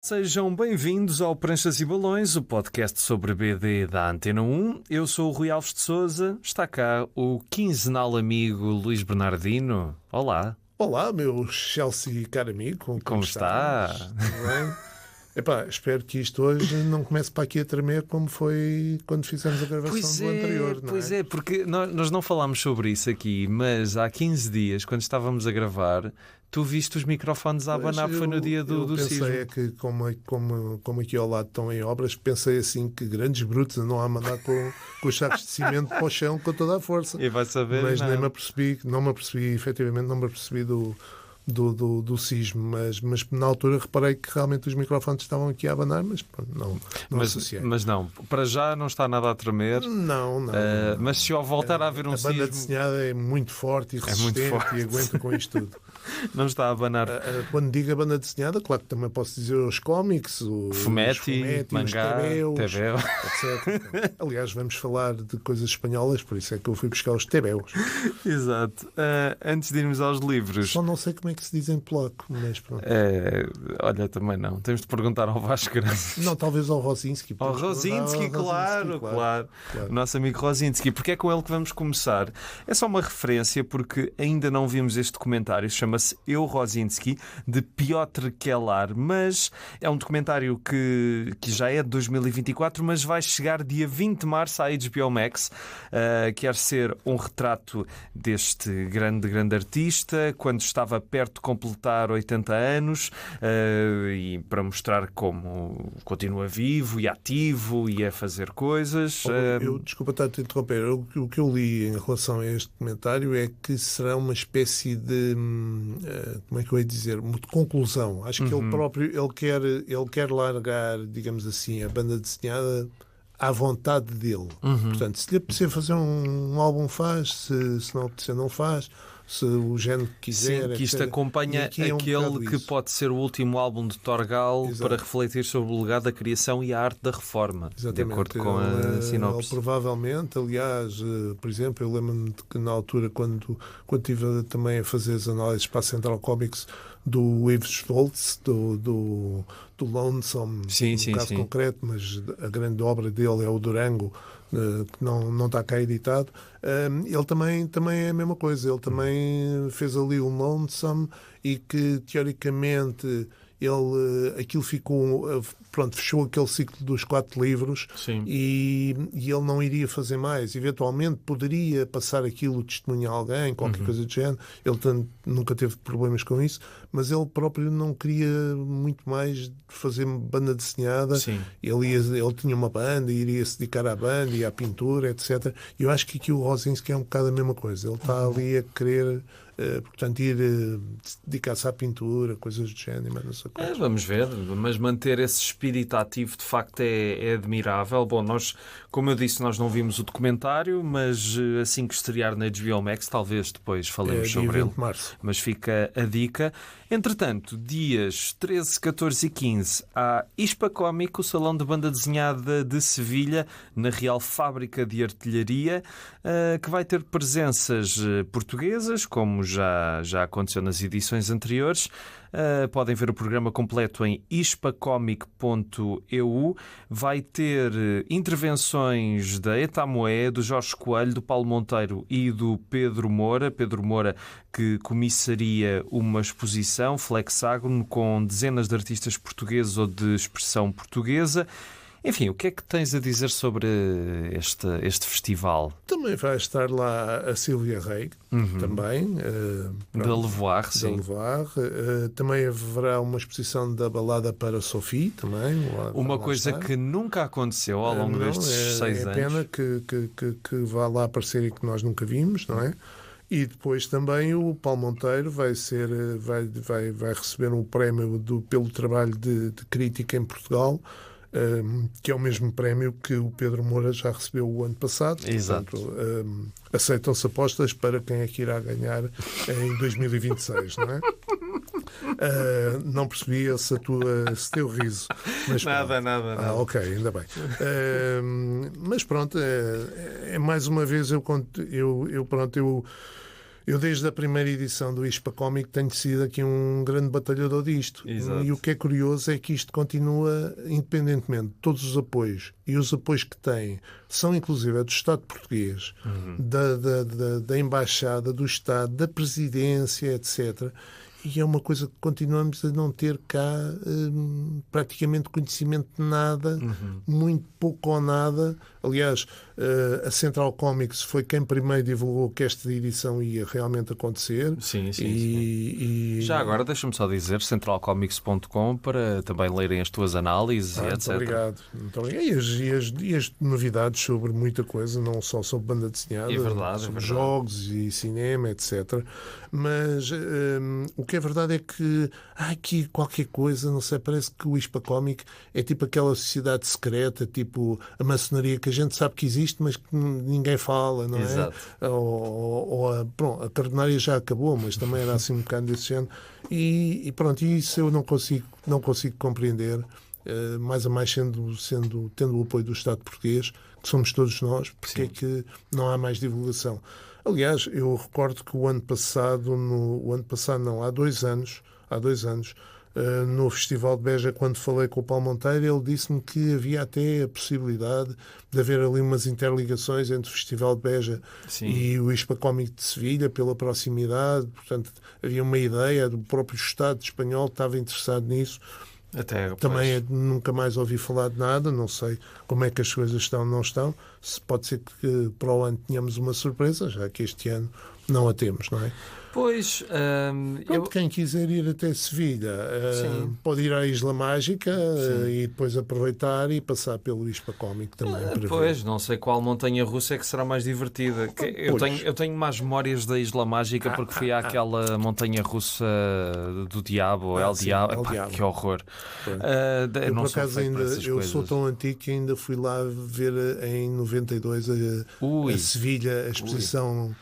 Sejam bem-vindos ao Pranchas e Balões, o podcast sobre BD da Antena 1. Eu sou o Rui Alves de Sousa, está cá o quinzenal amigo Luís Bernardino. Olá. Olá, meu Chelsea caro amigo. Como está? Tudo bem? Epá, espero que isto hoje não comece para aqui a tremer como foi quando fizemos a gravação do anterior. Não é? Pois é, porque nós não falámos sobre isso aqui, mas há 15 dias, quando estávamos a gravar, tu viste os microfones a abanar, foi no dia do sismo. Eu pensei que, como aqui ao lado estão em obras, pensei assim que grandes brutos andam a mandar com os sacos de cimento para o chão com toda a força. E vai saber, mas não. Nem me apercebi, efetivamente não me apercebi do sismo, mas na altura reparei que realmente os microfones estavam aqui a abanar, mas não associei. Mas não, para já não está nada a tremer. Não. Mas se ao voltar a haver um sismo... A banda desenhada é muito forte e resistente e aguenta com isto tudo. Não está a abanar. Quando digo a banda desenhada, claro que também posso dizer os cómics, os Fumetti, mangá, tebeus, etc. Aliás, vamos falar de coisas espanholas, por isso é que eu fui buscar os tebeus. Exato. Antes de irmos aos livros... Só não sei como é que se diz em polaco, mas pronto. Olha, também não. Temos de perguntar ao Vasco Grande. Não, talvez ao Rosinski. Ao Rosinski, claro. O nosso amigo Rosinski. Porque é com ele que vamos começar. É só uma referência, porque ainda não vimos este documentário. Chama-se Eu, Rosinski, de Piotr Kellar. Mas é um documentário que já é de 2024, mas vai chegar dia 20 de março à HBO Max. Quer ser um retrato deste grande artista, quando estava perto de completar 80 anos, e para mostrar como continua vivo e ativo e a fazer coisas. Desculpa estar a te interromper. O que eu li em relação a este documentário é que será uma espécie de como é que eu ia dizer? De conclusão. Acho que ele próprio ele quer largar, digamos assim, a banda desenhada à vontade dele. Portanto, se lhe apetecer fazer um álbum, faz. Se não apetecer, não faz. Se o género que quiser. Sim, que isto acompanha aquele que pode ser o último álbum de Torgal. Exato. Para refletir sobre o legado da criação e a arte da reforma. Exatamente. De acordo com a sinopse. Ele provavelmente, aliás, por exemplo, eu lembro-me de que na altura, quando estive também a fazer as análises para a Central Comics do Yves Stoltz, do Lonesome, no caso concreto, mas a grande obra dele é o Durango, que não está cá editado. Ele também é a mesma coisa. Ele também fez ali o Lonesome e que, teoricamente, aquilo ficou... Pronto, fechou aquele ciclo dos 4 livros. Sim. E ele não iria fazer mais. Eventualmente poderia passar aquilo, testemunhar alguém, qualquer coisa do género. Ele nunca teve problemas com isso, mas ele próprio não queria muito mais fazer banda desenhada. Sim. Ele tinha uma banda, iria se dedicar à banda e à pintura, etc. E eu acho que aqui o Rosinski é um bocado a mesma coisa. Ele está ali a querer... portanto, ir dedicar-se à pintura, coisas do género, mas não sei coisas. Vamos ver, mas manter esse espírito ativo de facto é admirável. Bom, como eu disse, nós não vimos o documentário, mas assim que estrear na HBO Max, talvez depois falemos sobre ele. De março. Mas fica a dica. Entretanto, dias 13, 14 e 15, há ISPA Cómico, o Salão de Banda Desenhada de Sevilha, na Real Fábrica de Artilharia, que vai ter presenças portuguesas, como já aconteceu nas edições anteriores. Podem ver o programa completo em ispacomic.eu. Vai ter intervenções da Etamoé, do Jorge Coelho, do Paulo Monteiro e do Pedro Moura. Pedro Moura, que comissaria uma exposição, Flexágono, com dezenas de artistas portugueses ou de expressão portuguesa. Enfim, o que é que tens a dizer sobre este festival? Também vai estar lá a Sílvia Rei, também. Da Levoar, sim. Também haverá uma exposição da Balada para Sophie, também. Uma coisa que nunca aconteceu ao longo destes 6 anos. É pena que vá lá aparecer e que nós nunca vimos, não é? E depois também o Paulo Monteiro vai receber um prémio pelo trabalho de crítica em Portugal, que é o mesmo prémio que o Pedro Moura já recebeu o ano passado. Exato. Portanto, aceitam-se apostas para quem é que irá ganhar em 2026, não é? Não percebi esse teu riso. Mas, nada. Ok, ainda bem. Mas pronto, é mais uma vez eu Eu, desde a primeira edição do ISPA Cómic, tenho sido aqui um grande batalhador disto. Exato. E o que é curioso é que isto continua, independentemente de todos os apoios, e os apoios que tem são inclusive do Estado português, da Embaixada, do Estado, da Presidência, etc. E é uma coisa que continuamos a não ter cá praticamente conhecimento de nada, muito pouco ou nada. Aliás, a Central Comics foi quem primeiro divulgou que esta edição ia realmente acontecer. Sim. Já agora, deixa-me só dizer, centralcomics.com, para também lerem as tuas análises e etc. Muito obrigado. E as novidades sobre muita coisa, não só sobre banda desenhada, sobre jogos e cinema, etc. Mas o que é verdade é que há aqui qualquer coisa, não sei, parece que o ISPA Cómic é tipo aquela sociedade secreta, tipo a maçonaria, que a gente sabe que existe, mas que ninguém fala, não é? Exato. Pronto, a Carbonária já acabou, mas também era assim um bocado desse género. E pronto, isso eu não consigo compreender, mais a mais tendo o apoio do Estado português, que somos todos nós, porque é que não há mais divulgação. Aliás, eu recordo que há 2 anos, no Festival de Beja, quando falei com o Paulo Monteiro, ele disse-me que havia até a possibilidade de haver ali umas interligações entre o Festival de Beja e o ISPA Cómic de Sevilha, pela proximidade. Portanto, havia uma ideia do próprio Estado espanhol que estava interessado nisso. Também nunca mais ouvi falar de nada, não sei como é que as coisas estão ou não estão. Pode ser que para o ano tenhamos uma surpresa, já que este ano não a temos, não é? Pois, quem quiser ir até Sevilha pode ir à Isla Mágica e depois aproveitar e passar pelo ISPA Cómic também. Pois, não sei qual montanha russa é que será mais divertida. Eu tenho mais memórias da Isla Mágica porque fui àquela montanha russa do Diabo, El Diabo. Que horror. Eu, por acaso, eu sou tão antigo que ainda fui lá ver em 92 a Sevilha, a exposição.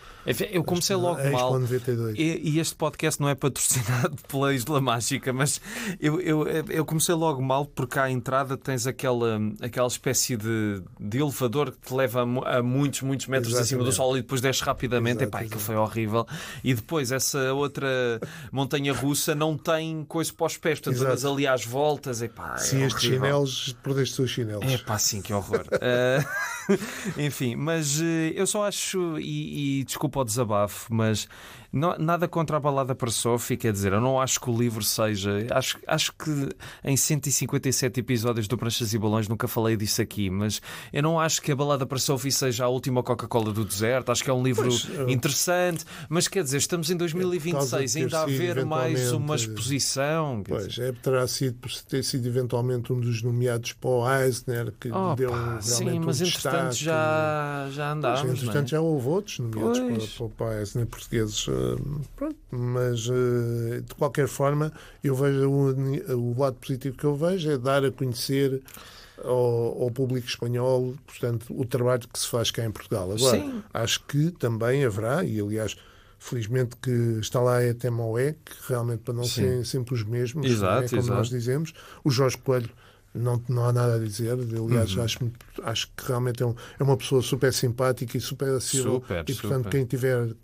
Eu comecei logo mal. E este podcast não é patrocinado pela Isla Mágica, mas eu comecei logo mal porque à entrada tens aquela espécie de elevador que te leva a muitos metros acima do sol e depois desce rapidamente. Aquilo foi horrível. E depois essa outra montanha russa não tem coisa para os pés, portanto andas ali às voltas. Se estes chinelos, perdeste os chinelos. Sim, que horror. Enfim, mas eu só acho, e desculpa o desabafo, mas nada contra a Balada para Sophie, quer dizer, eu não acho que o livro seja... Acho que em 157 episódios do Pranchas e Balões nunca falei disso aqui, mas eu não acho que a Balada para Sophie seja a última Coca-Cola do deserto. Acho que é um livro interessante, mas quer dizer, estamos em 2026, ainda a haver mais uma exposição. Terá ter sido eventualmente um dos nomeados para o Eisner, que deu realmente mas entretanto já andámos. Entretanto já houve outros nomeados para o Eisner portugueses. Mas de qualquer forma, eu vejo o lado positivo que eu vejo é dar a conhecer ao público espanhol, portanto, o trabalho que se faz cá em Portugal. Agora, acho que também haverá, e aliás, felizmente que está lá a Temoé, que realmente para não serem sempre os mesmos, como nós dizemos, o Jorge Coelho. Não há nada a dizer. Aliás, acho que realmente é uma pessoa super simpática e super acessível. Portanto, quem tiver,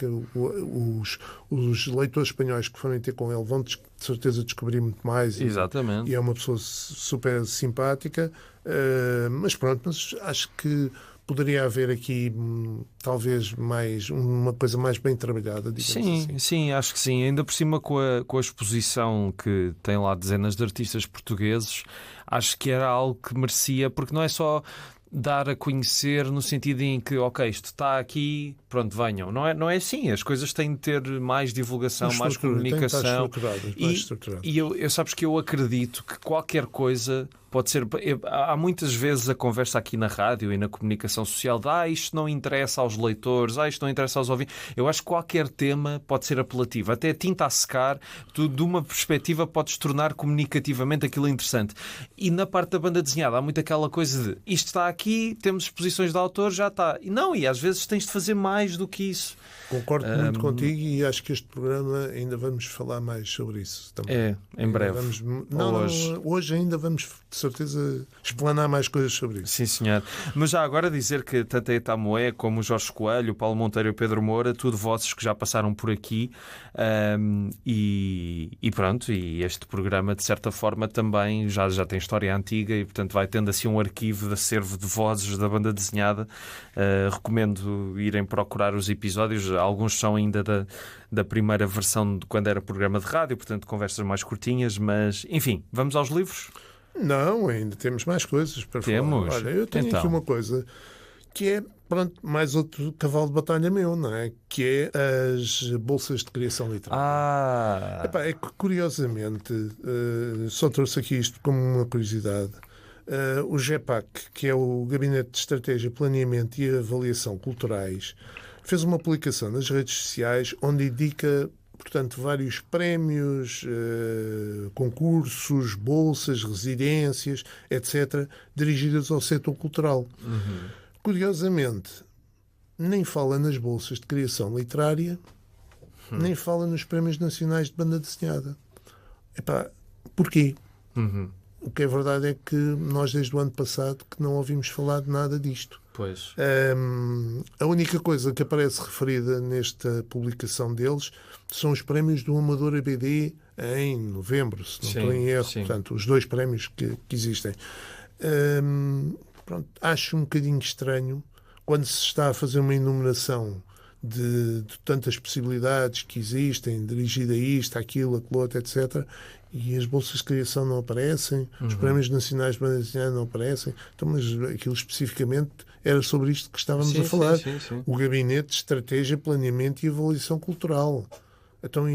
os leitores espanhóis que forem ter com ele vão de certeza descobrir muito mais. Exatamente. E é uma pessoa super simpática. Mas acho que poderia haver aqui talvez mais uma coisa mais bem trabalhada, digamos assim. Sim, acho que sim. Ainda por cima com a exposição que tem lá dezenas de artistas portugueses, acho que era algo que merecia, porque não é só dar a conhecer no sentido em que, isto está aqui, pronto, venham. Não é assim. As coisas têm de ter mais divulgação, mais comunicação. E eu sabes que eu acredito que qualquer coisa pode ser... Há muitas vezes a conversa aqui na rádio e na comunicação social de isto não interessa aos leitores, isto não interessa aos ouvintes. Eu acho que qualquer tema pode ser apelativo. Até a tinta a secar, tu, de uma perspectiva, podes tornar comunicativamente aquilo interessante. E na parte da banda desenhada há muito aquela coisa de isto está aqui, aqui, temos exposições de autor, já está. E não, e às vezes tens de fazer mais do que isso. Concordo muito contigo e acho que este programa ainda vamos falar mais sobre isso também. É, em breve. Hoje ainda vamos, de certeza, explanar mais coisas sobre isso. Sim, senhor. Mas já agora dizer que tanto a Etamoé como o Jorge Coelho, o Paulo Monteiro e o Pedro Moura, tudo vozes que já passaram por aqui, e pronto, e este programa de certa forma também já tem história antiga e portanto vai tendo assim um arquivo de acervo de vozes da banda desenhada. Recomendo irem procurar os episódios. Alguns são ainda da primeira versão de quando era programa de rádio, portanto conversas mais curtinhas, mas enfim, vamos aos livros? Não, ainda temos mais coisas para falar. Olha, eu tenho aqui uma coisa que é, pronto, mais outro cavalo de batalha meu, não é? Que é as bolsas de criação literária. Epá, é que, curiosamente, só trouxe aqui isto como uma curiosidade. O GEPAC, que é o Gabinete de Estratégia, Planeamento e Avaliação Culturais, fez uma publicação nas redes sociais onde indica, portanto, vários prémios, concursos, bolsas, residências, etc., dirigidas ao setor cultural. Curiosamente, nem fala nas bolsas de criação literária, nem fala nos prémios nacionais de banda desenhada. Epá, porquê? O que é verdade é que nós, desde o ano passado, que não ouvimos falar de nada disto. Pois. A única coisa que aparece referida nesta publicação deles são os prémios do Amador ABD em novembro, se não estou em erro. Portanto, os 2 prémios que existem. Pronto, acho um bocadinho estranho quando se está a fazer uma enumeração de tantas possibilidades que existem, dirigida a isto, aquilo, aquilo outro, etc., e as bolsas de criação não aparecem, os prémios nacionais de banda desenhada não aparecem. Então, mas aquilo especificamente era sobre isto que estávamos a falar. Sim. O Gabinete de Estratégia, Planeamento e Avaliação Cultural. Então,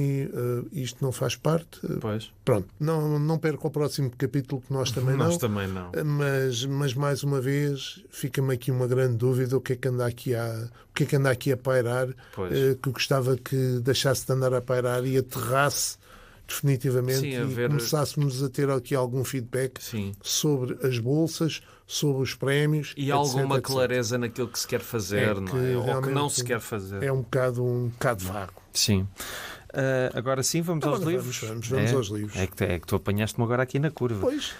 isto não faz parte? Pois. Pronto, não perco ao próximo capítulo, que nós também não. Nós também não. Mas mais uma vez, fica-me aqui uma grande dúvida o que é que anda aqui a pairar, que gostava que deixasse de andar a pairar e aterrasse definitivamente e começássemos a ter aqui algum feedback sobre as bolsas, sobre os prémios e alguma clareza naquilo que se quer fazer, ou que não se quer fazer. É um bocado vago. Sim. Agora sim, vamos aos livros. Vamos aos livros. É que tu apanhaste-me agora aqui na curva. Pois.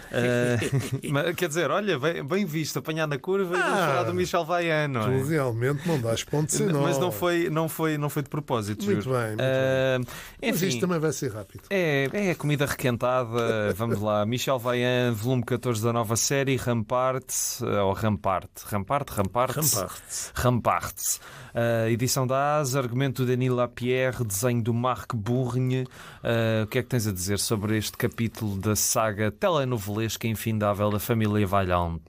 Mas, quer dizer, olha, bem visto, apanhar na curva e vamos falar do Michel Vaiano. Tu realmente não dás ponto sem nó. Mas não foi de propósito, muito juro. Bem. Mas isto também vai ser rápido. É comida requentada. Vamos lá. Michel Vaiano, volume 14 da nova série, Rampart. Edição da AS, argumento do Denis Lapierre, desenho do Marc Bourgne. O que é que tens a dizer sobre este capítulo da saga telenovelesca infindável da família Vaillant?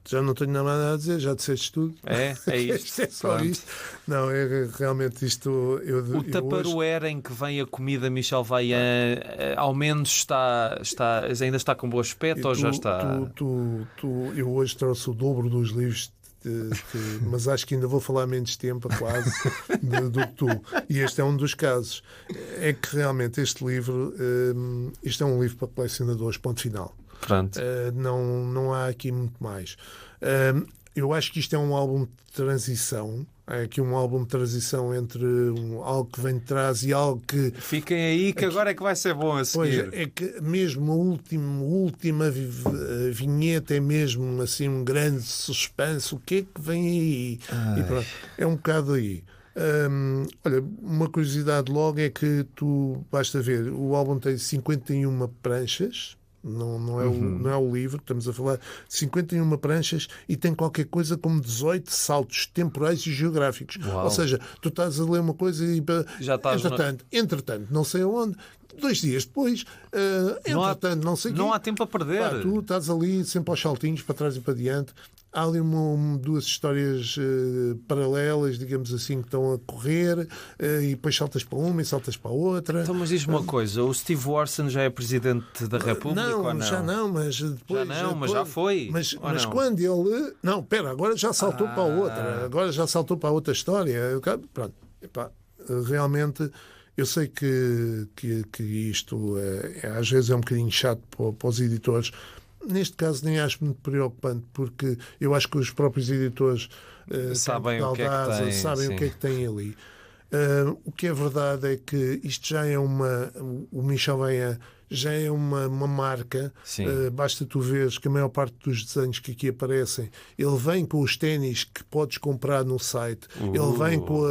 Já não tenho nada a dizer, já disseste tudo. É isto. É só isto. Não, é realmente isto. O Tupperware em que vem a comida Michel Vaiano, ao menos ainda está com bom aspecto ou já está? Eu hoje trouxe o dobro dos livros, mas acho que ainda vou falar menos tempo, quase, do que tu. E este é um dos casos. É que realmente este livro, isto é um livro para colecionadores, ponto final. Não há aqui muito mais. Eu acho que isto é um álbum de transição. É aqui um álbum de transição entre algo que vem de trás e algo que... Fiquem aí que agora é que vai ser bom a seguir. Pois, é que mesmo a última vinheta é mesmo assim um grande suspense. O que é que vem aí? E pronto, é um bocado aí. Olha, uma curiosidade logo é que basta ver, o álbum tem 51 pranchas. Não é o livro, estamos a falar de 51 pranchas e tem qualquer coisa como 18 saltos temporais e geográficos. Uau. Ou seja, tu estás a ler uma coisa e já estás entretanto, não sei aonde, 2 dias depois, não sei não há tempo a perder. Tu estás ali sempre aos saltinhos, para trás e para diante. Há ali duas histórias paralelas, digamos assim, que estão a correr, e depois saltas para uma e saltas para a outra. Então, mas diz-me uma coisa, o Steve Warson já é Presidente da República ou não? Já não, mas depois... mas já foi. Mas quando ele... Não, espera, agora já saltou para a outra. Agora já saltou para a outra história. Pronto, realmente... Eu sei que isto às vezes é um bocadinho chato para os editores, Neste caso nem acho muito preocupante, porque eu acho que os próprios editores sabem o que é que têm, sabem o que é que têm ali. O que é verdade é que isto já é o Michel Vaillant já é uma marca. Basta tu veres que a maior parte dos desenhos que aqui aparecem, ele vem com os ténis que podes comprar no site, ele vem com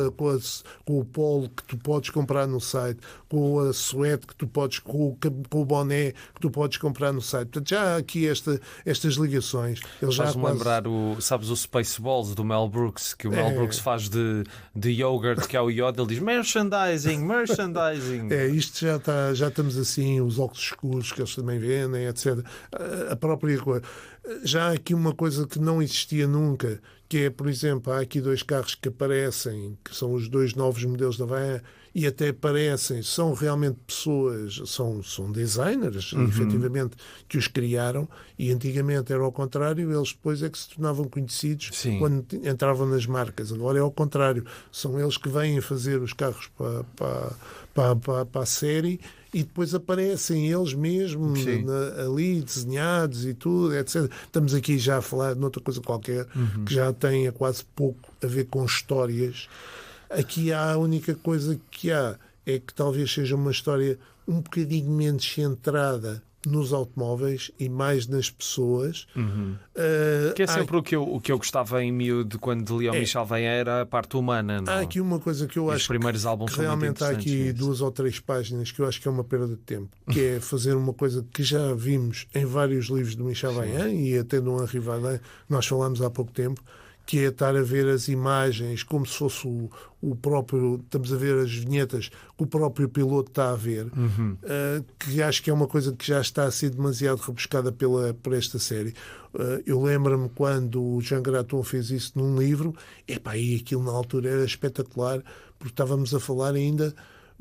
o polo que tu podes comprar no site, com a suéte que tu podes, com o boné que tu podes comprar no site. Portanto, já há aqui estas ligações. Faz-me lembrar sabes o Spaceballs do Mel Brooks, que o Mel Brooks faz de yogurt, que é o Yoda, ele diz merchandising. Isto já estamos assim, os óculos escuros que eles também vendem, etc. A própria coisa. Já há aqui uma coisa que não existia nunca, que é, por exemplo, há aqui 2 carros que aparecem, que são os 2 novos modelos da Vaillant, e até parecem, são realmente pessoas, são designers, efetivamente, que os criaram, e antigamente era ao contrário, eles depois é que se tornavam conhecidos quando entravam nas marcas. Agora é ao contrário, são eles que vêm fazer os carros para a série, e depois aparecem eles mesmos ali desenhados e tudo, etc. Estamos aqui já a falar de outra coisa qualquer que já tem quase pouco a ver com histórias. Aqui a única coisa que há é que talvez seja uma história um bocadinho menos centrada nos automóveis e mais nas pessoas. Que é sempre o que eu gostava em miúdo quando lia o Michel Vaillant, era a parte humana. Não? Há aqui uma coisa que eu acho que realmente há aqui 2 ou 3 páginas que eu acho que é uma perda de tempo, que é fazer uma coisa que já vimos em vários livros do Michel Vaillant e até no Henri Vallée, nós falámos há pouco tempo, que é estar a ver as imagens como se fosse o próprio... Estamos a ver as vinhetas que o próprio piloto está a ver, que acho que é uma coisa que já está a ser demasiado rebuscada por esta série. Eu lembro-me quando o Jean Graton fez isso num livro, e aquilo na altura era espetacular, porque estávamos a falar ainda...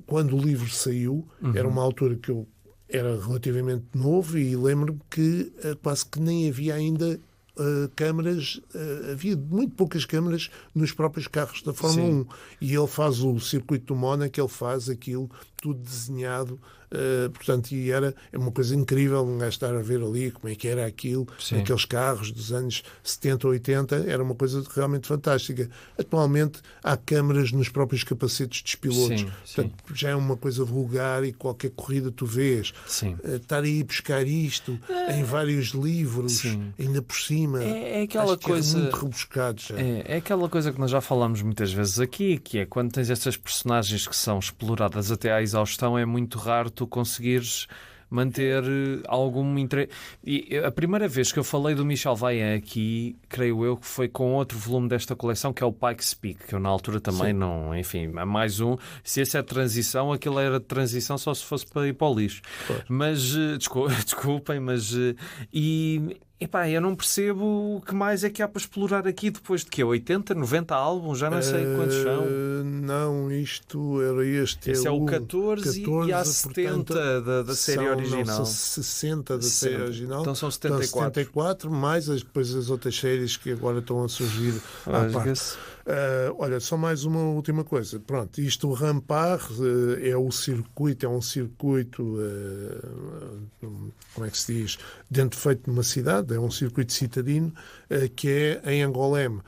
Quando o livro saiu, era uma altura que eu era relativamente novo, e lembro-me que quase que nem havia ainda... câmaras, havia muito poucas câmaras nos próprios carros da Fórmula 1, e ele faz o circuito do Mónaco, ele faz aquilo tudo desenhado, portanto, e é uma coisa incrível um gajo estar a ver ali como é que era aquilo, aqueles carros dos anos 70, 80, era uma coisa realmente fantástica. Atualmente há câmaras nos próprios capacetes dos pilotos, portanto, já é uma coisa vulgar, e qualquer corrida tu vês. Estar aí a buscar isto em vários livros, ainda por cima, é aquela coisa muito rebuscado já. É aquela coisa que nós já falamos muitas vezes aqui, que é quando tens estas personagens que são exploradas até à exaustão, é muito raro tu conseguires manter algum interesse. E a primeira vez que eu falei do Michel Vaillant aqui, creio eu, que foi com outro volume desta coleção, que é o Pikes Peak, que eu na altura também não... Enfim, é mais um. Se esse é transição, aquilo era de transição só se fosse para ir para o lixo. Mas, desculpem, mas... eu não percebo o que mais é que há para explorar aqui depois de 80, 90 álbuns, já não sei quantos são. Não, isto era este. Esse é o 14 e há 70 portanto, da série original. Não, 60 da série original. Então são 74. 74, mais depois as outras séries que agora estão a surgir à parte. Olha, só mais uma última coisa. Pronto, isto, o Rampart é um circuito, como é que se diz? Feito numa cidade, é um circuito citadino, que é em Angoulême.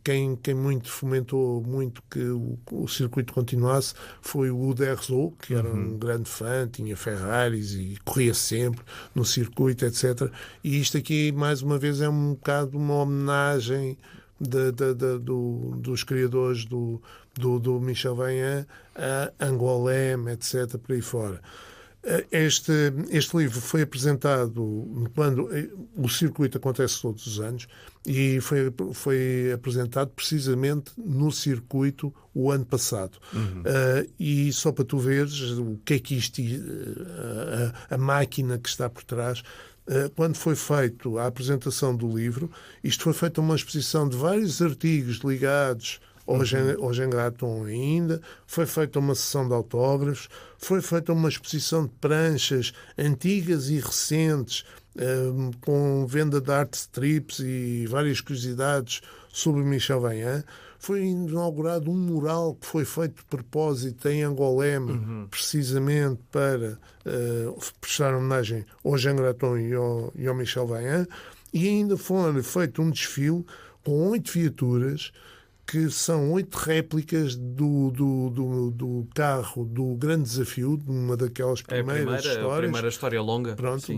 Quem muito fomentou muito que o circuito continuasse foi o Uderzo, que era um grande fã, tinha Ferraris e corria sempre no circuito, etc. E isto aqui, mais uma vez, é um bocado uma homenagem dos criadores do Michel Vaillant a Angoulême, etc., por aí fora. Este livro foi apresentado quando o circuito acontece todos os anos, e foi apresentado precisamente no circuito o ano passado. E só para tu veres o que é que isto, a máquina que está por trás. Quando foi feita a apresentação do livro, isto foi feita uma exposição de vários artigos ligados ao Jean Graton ainda, foi feita uma sessão de autógrafos, foi feita uma exposição de pranchas antigas e recentes com venda de art strips e várias curiosidades sobre Michel Vaillant. Foi inaugurado um mural que foi feito de propósito em Angoulême, precisamente para prestar homenagem ao Jean Graton e ao Michel Vaillant. E ainda foi feito um desfile com 8 viaturas, que são 8 réplicas do carro do Grande Desafio, de uma daquelas primeiras histórias. A primeira história longa. Pronto,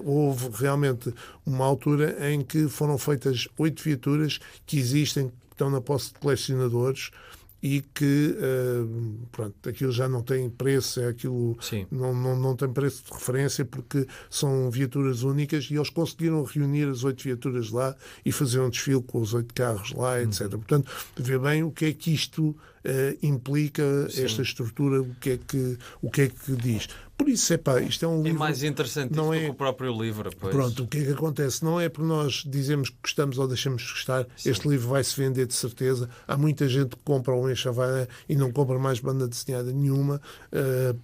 houve realmente uma altura em que foram feitas 8 viaturas que existem, que estão na posse de colecionadores, e que pronto, aquilo já não tem preço, não tem preço de referência, porque são viaturas únicas, e eles conseguiram reunir as 8 viaturas lá e fazer um desfile com os 8 carros lá, etc. Portanto, vê bem o que é que isto implica, esta estrutura, o que é que diz. Por isso, isto é um livro... É mais interessante do que o próprio livro. Pois. Pronto, o que é que acontece? Não é por nós dizemos que gostamos ou deixamos de gostar. Sim. Este livro vai-se vender de certeza. Há muita gente que compra o Michel Vaillant e não compra mais banda desenhada nenhuma,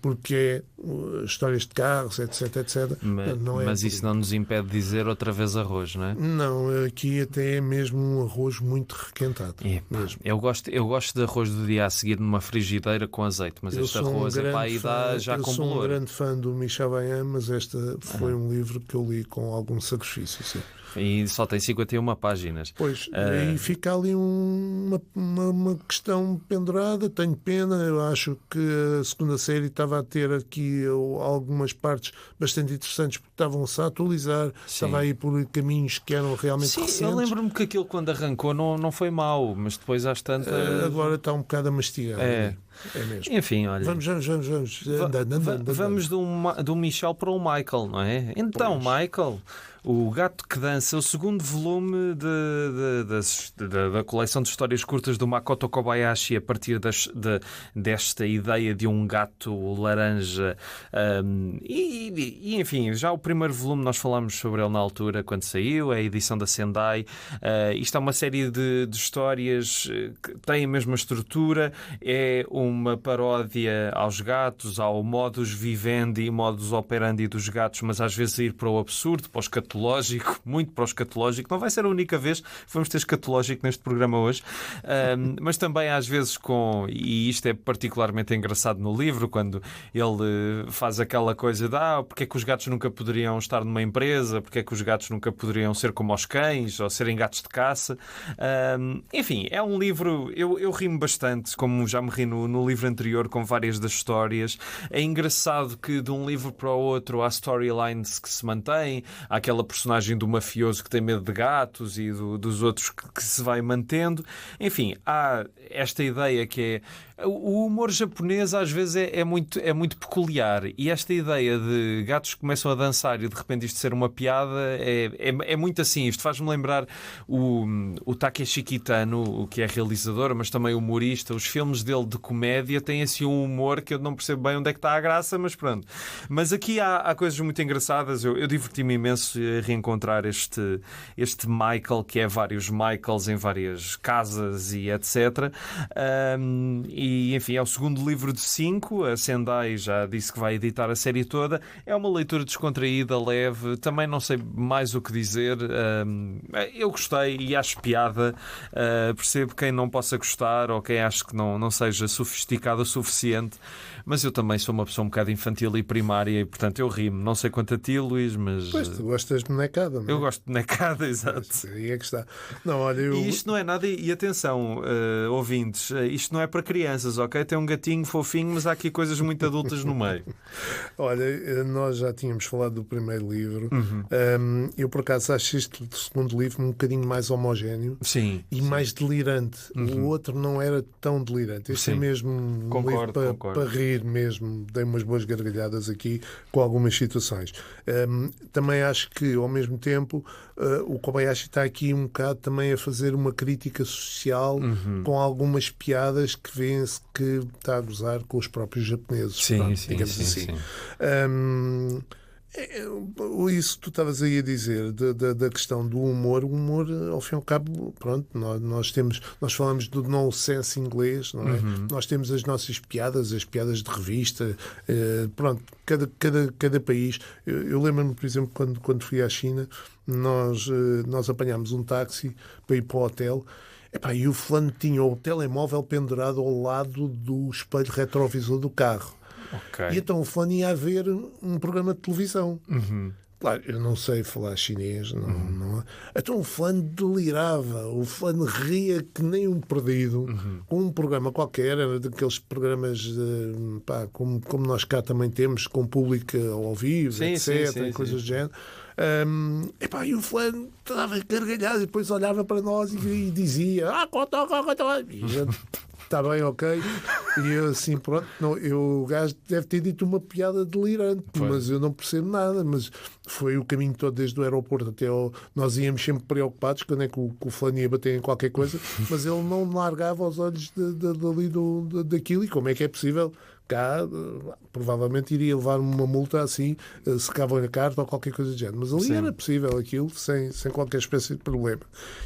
porque é histórias de carros, etc, etc. Mas isso não nos impede de dizer outra vez arroz, não é? Não, aqui até é mesmo um arroz muito requentado. Mesmo. Eu gosto de arroz do dia a seguir numa frigideira com azeite, mas este arroz aí dá já com bolor. Eu sou um grande fã do Michel Vaillant, mas este foi um livro que eu li com algum sacrifício, sim. E só tem 51 páginas. Pois, e fica ali uma questão pendurada. Tenho pena, eu acho que a segunda série estava a ter aqui algumas partes bastante interessantes, porque estavam-se a atualizar, estava aí por caminhos que eram realmente recentes. Eu lembro-me que aquilo quando arrancou não foi mau, mas depois às tantas... Agora está um bocado a mastigar. É mesmo. Enfim, olha. Vamos. Vamos do Michel para o Michael, não é? Então, pois. Michael, o Gato que Dança, o segundo volume da coleção de histórias curtas do Makoto Kobayashi, a partir desta ideia de um gato laranja. Enfim, já o primeiro volume nós falámos sobre ele na altura, quando saiu, é a edição da Sendai. Isto é uma série de histórias que têm a mesma estrutura, é uma paródia aos gatos, ao modus vivendi e modus operandi dos gatos, mas às vezes ir para o absurdo, para o escatológico, muito para o escatológico. Não vai ser a única vez que vamos ter escatológico neste programa hoje, mas também às vezes e isto é particularmente engraçado no livro, quando ele faz aquela coisa de porque é que os gatos nunca poderiam estar numa empresa, porque é que os gatos nunca poderiam ser como os cães, ou serem gatos de caça. Enfim, é um livro, eu rimo bastante, como já me ri no livro anterior, com várias das histórias. É engraçado que de um livro para o outro há storylines que se mantêm. Há aquela personagem do mafioso que tem medo de gatos e dos outros que se vai mantendo. Enfim, há esta ideia que é... O humor japonês às vezes é muito peculiar, e esta ideia de gatos que começam a dançar e de repente isto ser uma piada é muito assim. Isto faz-me lembrar o Takeshi Kitano, que é realizador, mas também humorista. Os filmes dele de comédia têm assim um humor que eu não percebo bem onde é que está a graça, mas pronto. Mas aqui há coisas muito engraçadas. Eu diverti-me imenso a reencontrar este Michael, que é vários Michaels em várias casas e etc. E enfim, é o segundo livro de 5. A Sendai já disse que vai editar a série toda. É uma leitura descontraída, leve. Também não sei mais o que dizer. Eu gostei e acho piada. Percebo quem não possa gostar ou quem acha que não seja sofisticado o suficiente. Mas eu também sou uma pessoa um bocado infantil e primária e, portanto, eu rimo. Não sei quanto a ti, Luís, mas... Pois, tu gostas de bonecada, não é? Eu gosto de bonecada, exato. Aí é que está. Não, olha, E isto não é nada... E atenção, ouvintes, isto não é para crianças, ok? Tem um gatinho fofinho, mas há aqui coisas muito adultas no meio. Olha, nós já tínhamos falado do primeiro livro. Eu, por acaso, acho este segundo livro um bocadinho mais homogéneo. Sim. E mais delirante. O outro não era tão delirante. Este é mesmo um livro para rir mesmo. Dei umas boas gargalhadas aqui com algumas situações. Também acho que, ao mesmo tempo, o Kobayashi está aqui um bocado também a fazer uma crítica social com algumas piadas que vê-se que está a gozar com os próprios japoneses. Sim, digamos assim. Isso que tu estavas aí a dizer da questão do humor, o humor, ao fim e ao cabo, pronto, nós falamos do nonsense inglês, não é? Nós temos as nossas piadas, as piadas de revista, pronto, cada país. Eu lembro-me, por exemplo, quando fui à China, nós apanhámos um táxi para ir para o hotel. E o fulano tinha o telemóvel pendurado ao lado do espelho retrovisor do carro. Okay. E então o fulano ia a ver um programa de televisão. Claro, eu não sei falar chinês, não. Então o fulano delirava, o fulano ria que nem um perdido, com um programa qualquer, era daqueles programas como nós cá também temos, com público ao vivo, sim, etc., sim, coisas do género. E o fulano estava gargalhado e depois olhava para nós e dizia e a gente, está bem, ok. E eu assim, pronto, o gajo deve ter dito uma piada delirante, mas eu não percebo nada. Mas foi o caminho todo desde o aeroporto até nós íamos sempre preocupados quando é que o fulano ia bater em qualquer coisa, mas ele não largava os olhos daquilo. E como é que é possível? Cá, provavelmente iria levar uma multa assim, secavam-lhe a carta ou qualquer coisa do género. Mas ali era possível aquilo sem qualquer espécie de problema.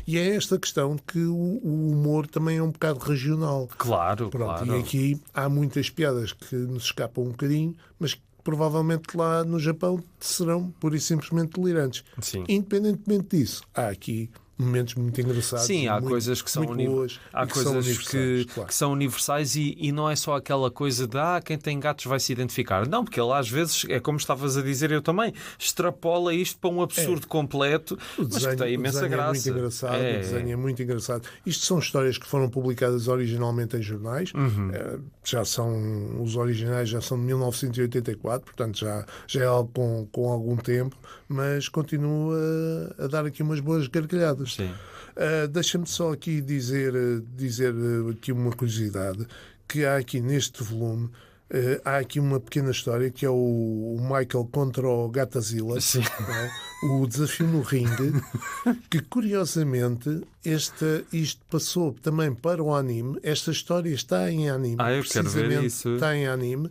E é esta questão que o humor também é um bocado regional. Claro. E aqui há muitas piadas que nos escapam um bocadinho, mas que provavelmente lá no Japão serão pura e simplesmente delirantes. Sim. Independentemente disso, há aqui momentos muito engraçados. Sim, há coisas que são boas, há coisas que são universais e não é só aquela coisa de quem tem gatos vai se identificar. Não, porque ele às vezes, é como estavas a dizer, eu também, extrapola isto para um absurdo completo, mas que tem imensa graça. O desenho é muito engraçado. Isto são histórias que foram publicadas originalmente em jornais. Os originais já são de 1984, portanto já é algo com algum tempo, mas continua a dar aqui umas boas gargalhadas. Sim. Deixa-me só aqui dizer aqui uma curiosidade, que há aqui neste volume, há aqui uma pequena história que é o Michael contra o Gatazilla, o desafio no ringue, que curiosamente isto passou também para o anime. Esta história está em anime. Eu quero ver isso. Está em anime.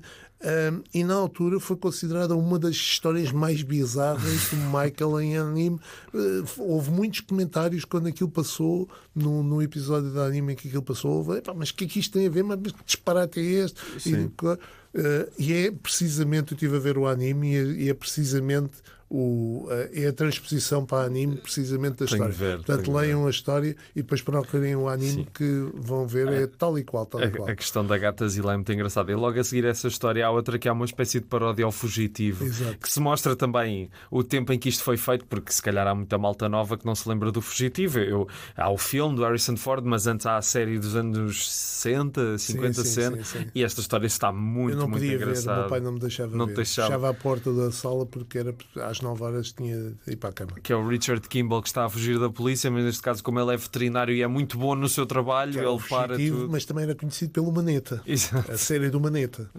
E na altura foi considerada uma das histórias mais bizarras do Michael em anime. Houve muitos comentários quando aquilo passou, no episódio de anime em que aquilo passou. Mas o que é que isto tem a ver? Mas que disparate é este? E é precisamente, eu estive a ver o anime e é precisamente é a transposição para anime precisamente da história. Portanto, leiam a história e depois procurem o anime que vão ver, é tal e qual. A questão da Gatazilla é muito engraçada. E logo a seguir essa história há outra que é uma espécie de paródia ao Fugitivo. Exato. Que se mostra também o tempo em que isto foi feito, porque se calhar há muita malta nova que não se lembra do Fugitivo. Há o filme do Harrison Ford, mas antes há a série dos anos 60, 50, 60, e esta história está muito engraçada. Ver, o meu pai não me deixava ver. Deixava à porta da sala porque era às 9 horas tinha de ir para a cama. Que é o Richard Kimball, que está a fugir da polícia, mas neste caso, como ele é veterinário e é muito bom no seu trabalho, ele para tudo. Mas também era conhecido pelo Maneta. Exato. A série do Maneta.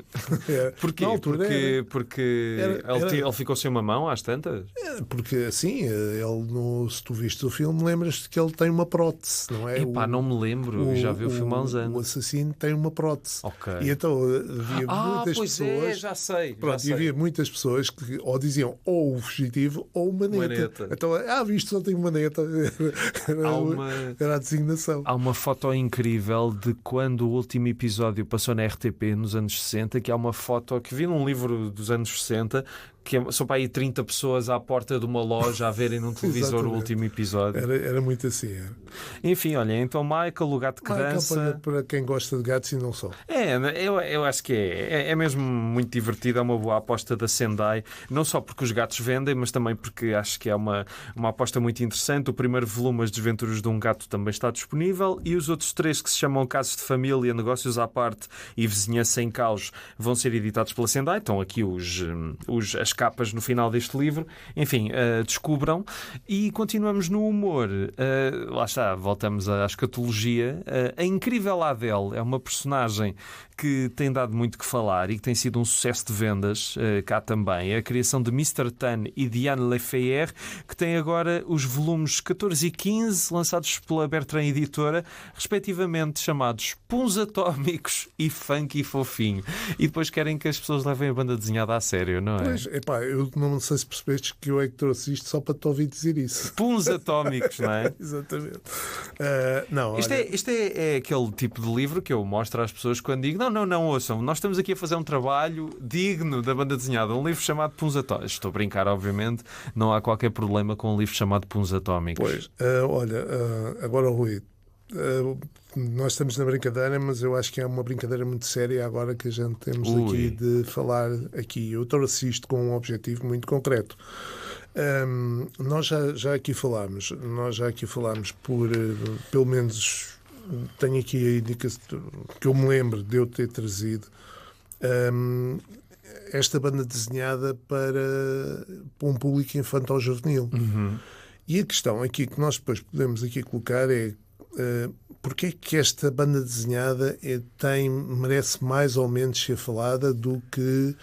Porquê? Porque ele ficou sem uma mão às tantas? Porque assim, se tu viste o filme, lembras-te que ele tem uma prótese, não é? Não me lembro, já vi o filme há uns anos. O assassino tem uma prótese. Ok. E então havia muitas pessoas. Já sei. E havia muitas pessoas que ou diziam ou o Fugitivo ou o Maneta. Então, visto, só tem uma Maneta. Era a designação. Há uma foto incrível de quando o último episódio passou na RTP nos anos 60, que é uma foto que vi num livro dos anos 60, que são para aí 30 pessoas à porta de uma loja a verem num televisor o último episódio. Era muito assim. Enfim, olha, então Michael, o gato que dança. Para quem gosta de gatos e não só. Eu acho que é mesmo muito divertido, é uma boa aposta da Sendai, não só porque os gatos vendem, mas também porque acho que é uma aposta muito interessante. O primeiro volume, As Desventuras de um Gato, também está disponível, e os outros 3, que se chamam Casos de Família, Negócios à Parte e Vizinhança em Caos, vão ser editados pela Sendai. Estão aqui as capas no final deste livro. Enfim, descubram. E continuamos no humor. Lá está, voltamos à escatologia. A incrível Adele é uma personagem que tem dado muito que falar e que tem sido um sucesso de vendas cá também. A criação de Mr. Tan e Diane Lefebvre, que tem agora os volumes 14 e 15, lançados pela Bertrand Editora, respectivamente chamados Puns Atómicos e Funky Fofinho. E depois querem que as pessoas levem a banda desenhada a sério, não é? Pois, Epá, eu não sei se percebeste que eu é que trouxe isto só para te ouvir dizer isso. Puns atómicos, não é? Exatamente. Não, Isto é aquele tipo de livro que eu mostro às pessoas quando digo não, ouçam, nós estamos aqui a fazer um trabalho digno da banda desenhada, um livro chamado Puns Atómicos. Estou a brincar, obviamente, não há qualquer problema com um livro chamado Puns Atómicos. Pois, olha, agora, Rui, nós estamos na brincadeira, mas eu acho que é uma brincadeira muito séria agora que a gente temos aqui de falar aqui. Eu trouxe isto com um objetivo muito concreto. Nós já aqui falámos por, pelo menos, tenho aqui a indicação que eu me lembro de eu ter trazido esta banda desenhada para um público infantil-juvenil. E a questão aqui que nós depois podemos aqui colocar é porque é que esta banda desenhada merece mais ou menos ser falada do que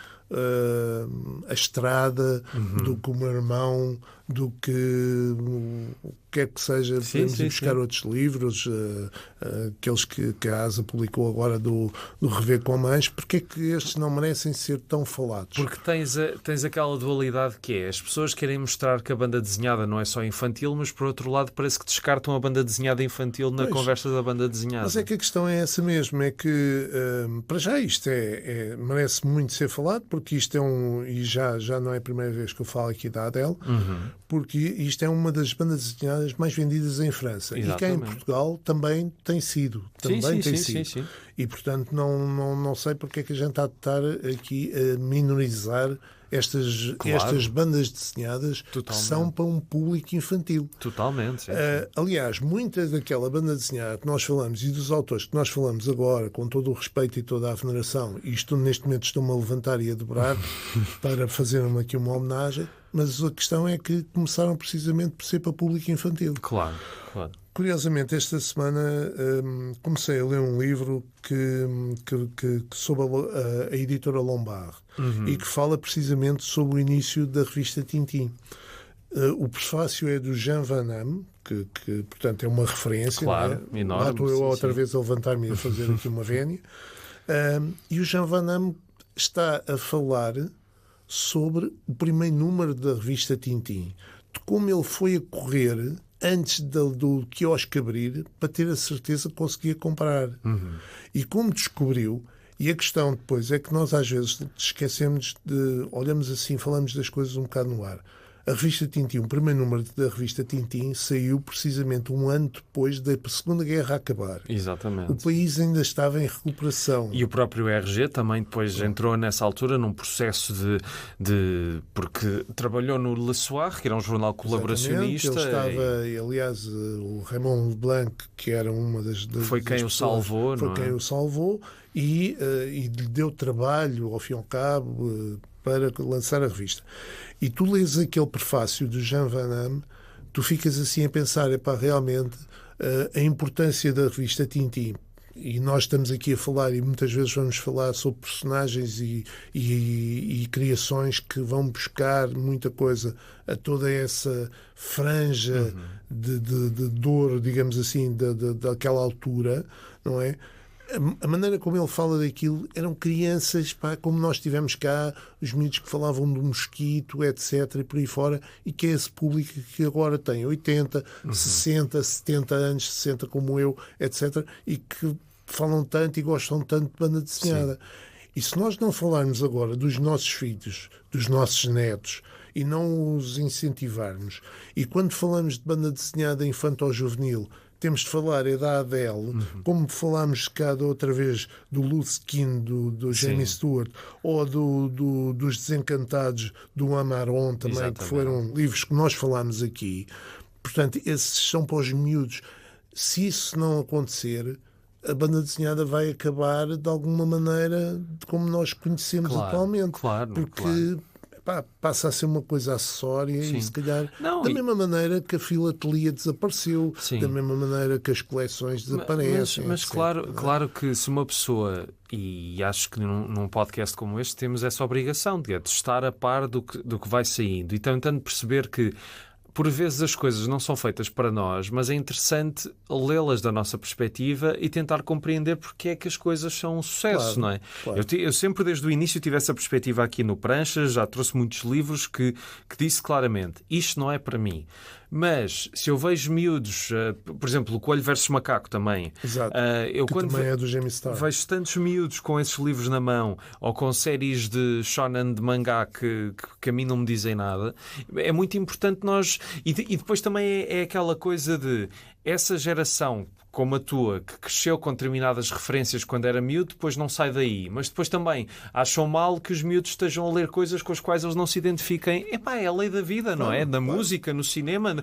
a Estrada, do que o Meu Irmão, do que o que é que seja. Podemos ir buscar outros livros, aqueles que a ASA publicou agora do Rever com Mães. Porque é que estes não merecem ser tão falados? Porque tens aquela dualidade que é: as pessoas querem mostrar que a banda desenhada não é só infantil, mas por outro lado parece que descartam a banda desenhada infantil na conversa da banda desenhada. Mas é que a questão é essa mesmo, é que para já isto merece muito ser falado, porque isto e já não é a primeira vez que eu falo aqui da Adele, porque isto é uma das bandas desenhadas mais vendidas em França. Exatamente. E cá em Portugal também tem sido. Sim. E, portanto, não sei porque é que a gente está a estar aqui a minorizar estas bandas desenhadas que são para um público infantil. Totalmente. Sim. Aliás, muita daquela banda desenhada que nós falamos e dos autores que nós falamos agora, com todo o respeito e toda a veneração, e neste momento estou-me a levantar e a dobrar para fazer aqui uma homenagem, mas a questão é que começaram precisamente por ser para público infantil. Claro. Curiosamente, esta semana comecei a ler um livro sobre a editora Lombard e que fala precisamente sobre o início da revista Tintin. O prefácio é do Jean Van Damme, que portanto é uma referência. Claro, não é? Enorme. Lá estou eu outra vez a levantar-me e a fazer aqui uma vénia. E o Jean Van Damme está a falar sobre o primeiro número da revista Tintin, de como ele foi a correr antes do quiosque abrir para ter a certeza que conseguia comprar. E como descobriu, e a questão depois é que nós às vezes esquecemos olhamos assim, falamos das coisas um bocado no ar. A revista Tintin, o primeiro número da revista Tintin, saiu precisamente um ano depois da Segunda Guerra acabar. Exatamente. O país ainda estava em recuperação. E o próprio RG também depois entrou nessa altura num processo porque trabalhou no Le Soir, que era um jornal colaboracionista. Ele estava, aliás, o Raymond Leblanc, que era uma das foi quem das o salvou, foi quem o salvou e lhe deu trabalho, ao fim e ao cabo, para lançar a revista. E tu lês aquele prefácio do Jean Van Damme, tu ficas assim a pensar, realmente a importância da revista Tintin. E nós estamos aqui a falar, e muitas vezes vamos falar sobre personagens e criações que vão buscar muita coisa a toda essa franja de dor, digamos assim, daquela altura, não é? A maneira como ele fala daquilo, eram crianças, como nós tivemos cá, os miúdos que falavam do mosquito, etc, e por aí fora, e que é esse público que agora tem 80, 60, 70 anos, 60 como eu, etc, e que falam tanto e gostam tanto de banda desenhada. E se nós não falarmos agora dos nossos filhos, dos nossos netos, e não os incentivarmos, e quando falamos de banda desenhada infantil-juvenil, temos de falar da Adele, como falámos cá da outra vez do Luskin, do Jamie Stewart, ou dos Desencantados do Amaron também, exatamente, que foram livros que nós falámos aqui. Portanto, esses são para os miúdos. Se isso não acontecer, a banda desenhada vai acabar de alguma maneira como nós conhecemos atualmente. Porque passa a ser uma coisa acessória e se calhar mesma maneira que a filatelia desapareceu, da mesma maneira que as coleções desaparecem. Mas claro que se uma pessoa, e acho que num podcast como este temos essa obrigação de estar a par do que vai saindo e tentando perceber que por vezes as coisas não são feitas para nós, mas é interessante lê-las da nossa perspectiva e tentar compreender porque é que as coisas são um sucesso, não é? Claro. Eu sempre, desde o início, tive essa perspectiva aqui no Pranchas, já trouxe muitos livros que disse claramente, isto não é para mim. Mas, se eu vejo miúdos, por exemplo, o Coelho versus Macaco também. Exato. Eu que quando também é do Jamie Starr. Vejo tantos miúdos com esses livros na mão ou com séries de shonen de mangá que a mim não me dizem nada. É muito importante nós... E depois também é aquela coisa de essa geração como a tua, que cresceu com determinadas referências quando era miúdo, depois não sai daí. Mas depois também acham mal que os miúdos estejam a ler coisas com as quais eles não se identifiquem. É a lei da vida, não é? Na música, no cinema,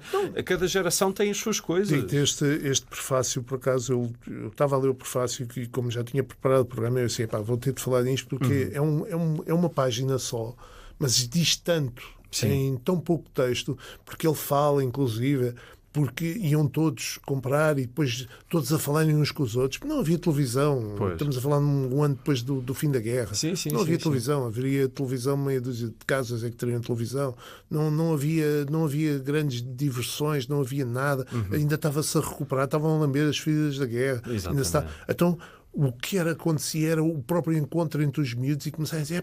cada geração tem as suas coisas. Este prefácio, por acaso, eu estava a ler o prefácio e como já tinha preparado o programa, eu disse, vou ter de falar nisto porque é uma página só, mas diz tanto, em tão pouco texto, porque ele fala, inclusive... porque iam todos comprar e depois todos a falarem uns com os outros. Não havia televisão. Pois. Estamos a falar um ano depois do fim da guerra. Não havia televisão. Haveria televisão, meia dúzia de casas é que teriam televisão. Não havia grandes diversões, não havia nada. Ainda estava-se a recuperar, estavam a lamber as feridas da guerra. Ainda está. Então, o que acontecia era o próprio encontro entre os miúdos e começaram a dizer,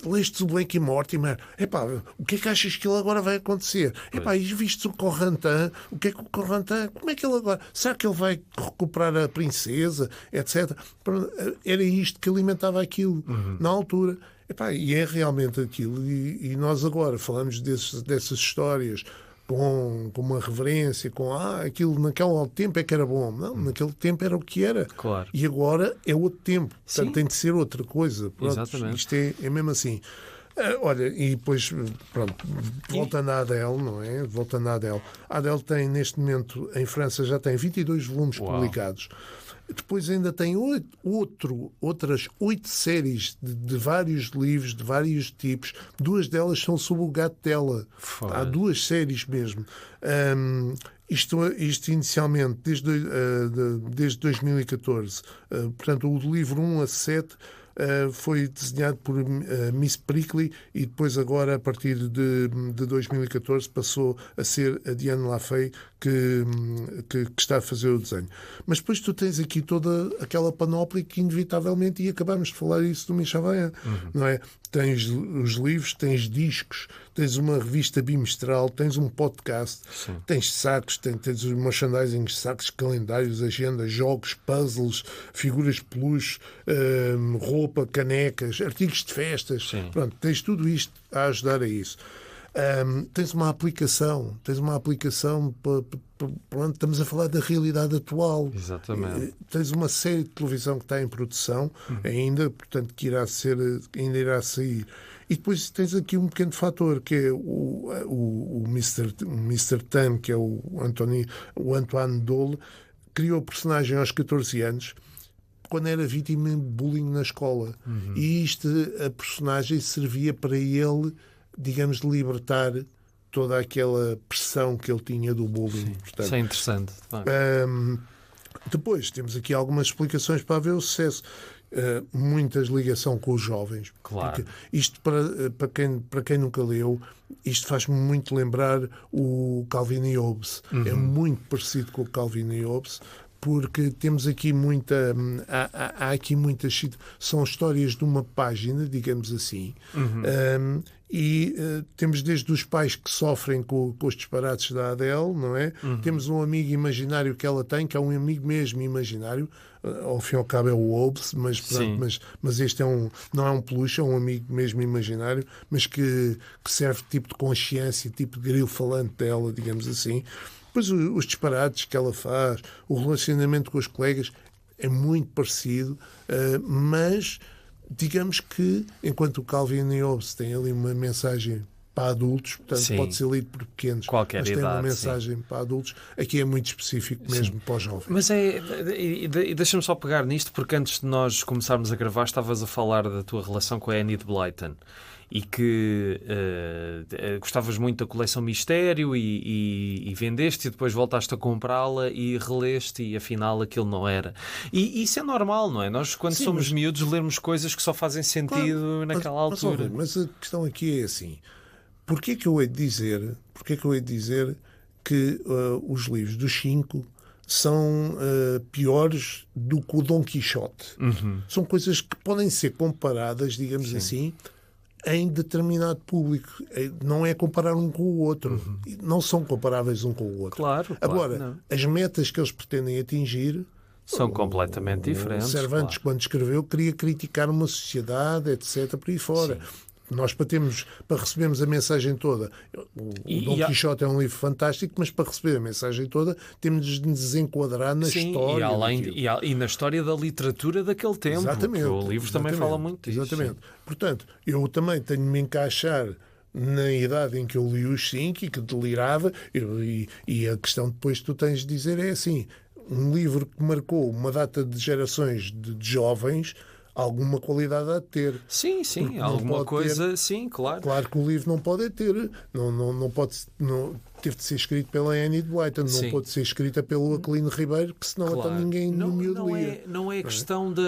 leste o Blake e Mortimer, o que é que achas que ele agora vai acontecer? E viste o Corrantan, o que é que o Corrantan, como é que ele agora, será que ele vai recuperar a princesa, etc. Era isto que alimentava aquilo na altura. E é realmente aquilo, e nós agora falamos dessas histórias com uma reverência, aquilo naquele tempo é que era bom. Não, naquele tempo era o que era. Claro. E agora é outro tempo. Portanto, tem de ser outra coisa. Pronto, exatamente. Isto é mesmo assim. Olha, e depois, voltando à Adele, não é? Voltando à Adele. A Adele tem, neste momento, em França, já tem 22 volumes publicados. Depois ainda tem outras 8 séries de vários livros, de vários tipos. 2 delas são sobre o gato dela. Há 2 séries mesmo. Isto inicialmente, desde 2014. Portanto, o livro 1 a 7... foi desenhado por Miss Prickly e depois agora, a partir de 2014, passou a ser a Diane Lafay que está a fazer o desenho. Mas depois tu tens aqui toda aquela panóplia que inevitavelmente, e acabámos de falar isso do Michel Vaillant, não é? Tens os livros, tens discos, tens uma revista bimestral, tens um podcast, tens sacos, tens os merchandising, sacos, calendários, agendas, jogos, puzzles, figuras de peluche, roupa, canecas, artigos de festas. Pronto, tens tudo isto a ajudar a isso. Tens uma aplicação pronto, estamos a falar da realidade atual. Exatamente. Tens uma série de televisão que está em produção ainda, portanto, que ainda irá sair. E depois tens aqui um pequeno fator, que é o Mr. Tan, que é o Antoine Dole, criou o personagem aos 14 anos, quando era vítima de bullying na escola. E a personagem servia para ele, digamos, libertar toda aquela pressão que ele tinha do bullying. Portanto, isso é interessante. Depois temos aqui algumas explicações para haver o sucesso. Muitas ligação com os jovens. Claro. Porque isto, para quem nunca leu, isto faz-me muito lembrar o Calvin e Hobbes. É muito parecido com o Calvin e Hobbes, porque temos aqui há aqui muitas... São histórias de uma página, digamos assim, e temos desde os pais que sofrem com os disparates da Adele, não é? Temos um amigo imaginário que ela tem, que é um amigo mesmo imaginário, ao fim e ao cabo é o Hobbes, mas este não é um peluche, é um amigo mesmo imaginário, mas que serve tipo de consciência, tipo de grilo falante dela, digamos assim. Depois os disparates que ela faz, o relacionamento com os colegas é muito parecido, mas digamos que, enquanto o Calvin e Hobbes tem ali uma mensagem para adultos, portanto pode ser lido por pequenos, qualquer mas idade, tem uma mensagem para adultos, aqui é muito específico mesmo para os jovens. Mas deixa-me só pegar nisto, porque antes de nós começarmos a gravar estavas a falar da tua relação com a Enid Blyton e que gostavas muito da coleção Mistério e vendeste e depois voltaste a comprá-la e releste e afinal aquilo não era. E isso é normal, não é? Nós quando somos miúdos lemos coisas que só fazem sentido naquela altura. Mas a questão aqui é assim, porquê que eu hei de dizer porque é que eu hei de dizer que os livros dos 5 são piores do que o Dom Quixote? São coisas que podem ser comparadas, digamos assim, em determinado público. Não é comparar um com o outro. Não são comparáveis um com o outro. Claro, Agora, as metas que eles pretendem atingir são completamente diferentes. Cervantes, quando escreveu, queria criticar uma sociedade, etc., por aí fora. Nós, para recebermos a mensagem toda, o Dom Quixote é um livro fantástico, mas para receber a mensagem toda temos de nos enquadrar na história. E na história da literatura daquele tempo. Exatamente. O livro também fala muito disso. Exatamente. Portanto, eu também tenho de me encaixar na idade em que eu li os 5 e que delirava, e a questão depois que tu tens de dizer é assim, um livro que marcou uma data de gerações de jovens, alguma qualidade há de ter. Sim, alguma coisa, ter, sim, claro. Claro que o livro não pode ter, não pode, teve de ser escrito pela Annie Dwyton, não pode ser escrita pelo Aquilino Ribeiro, que senão até ninguém lia. Não é questão de...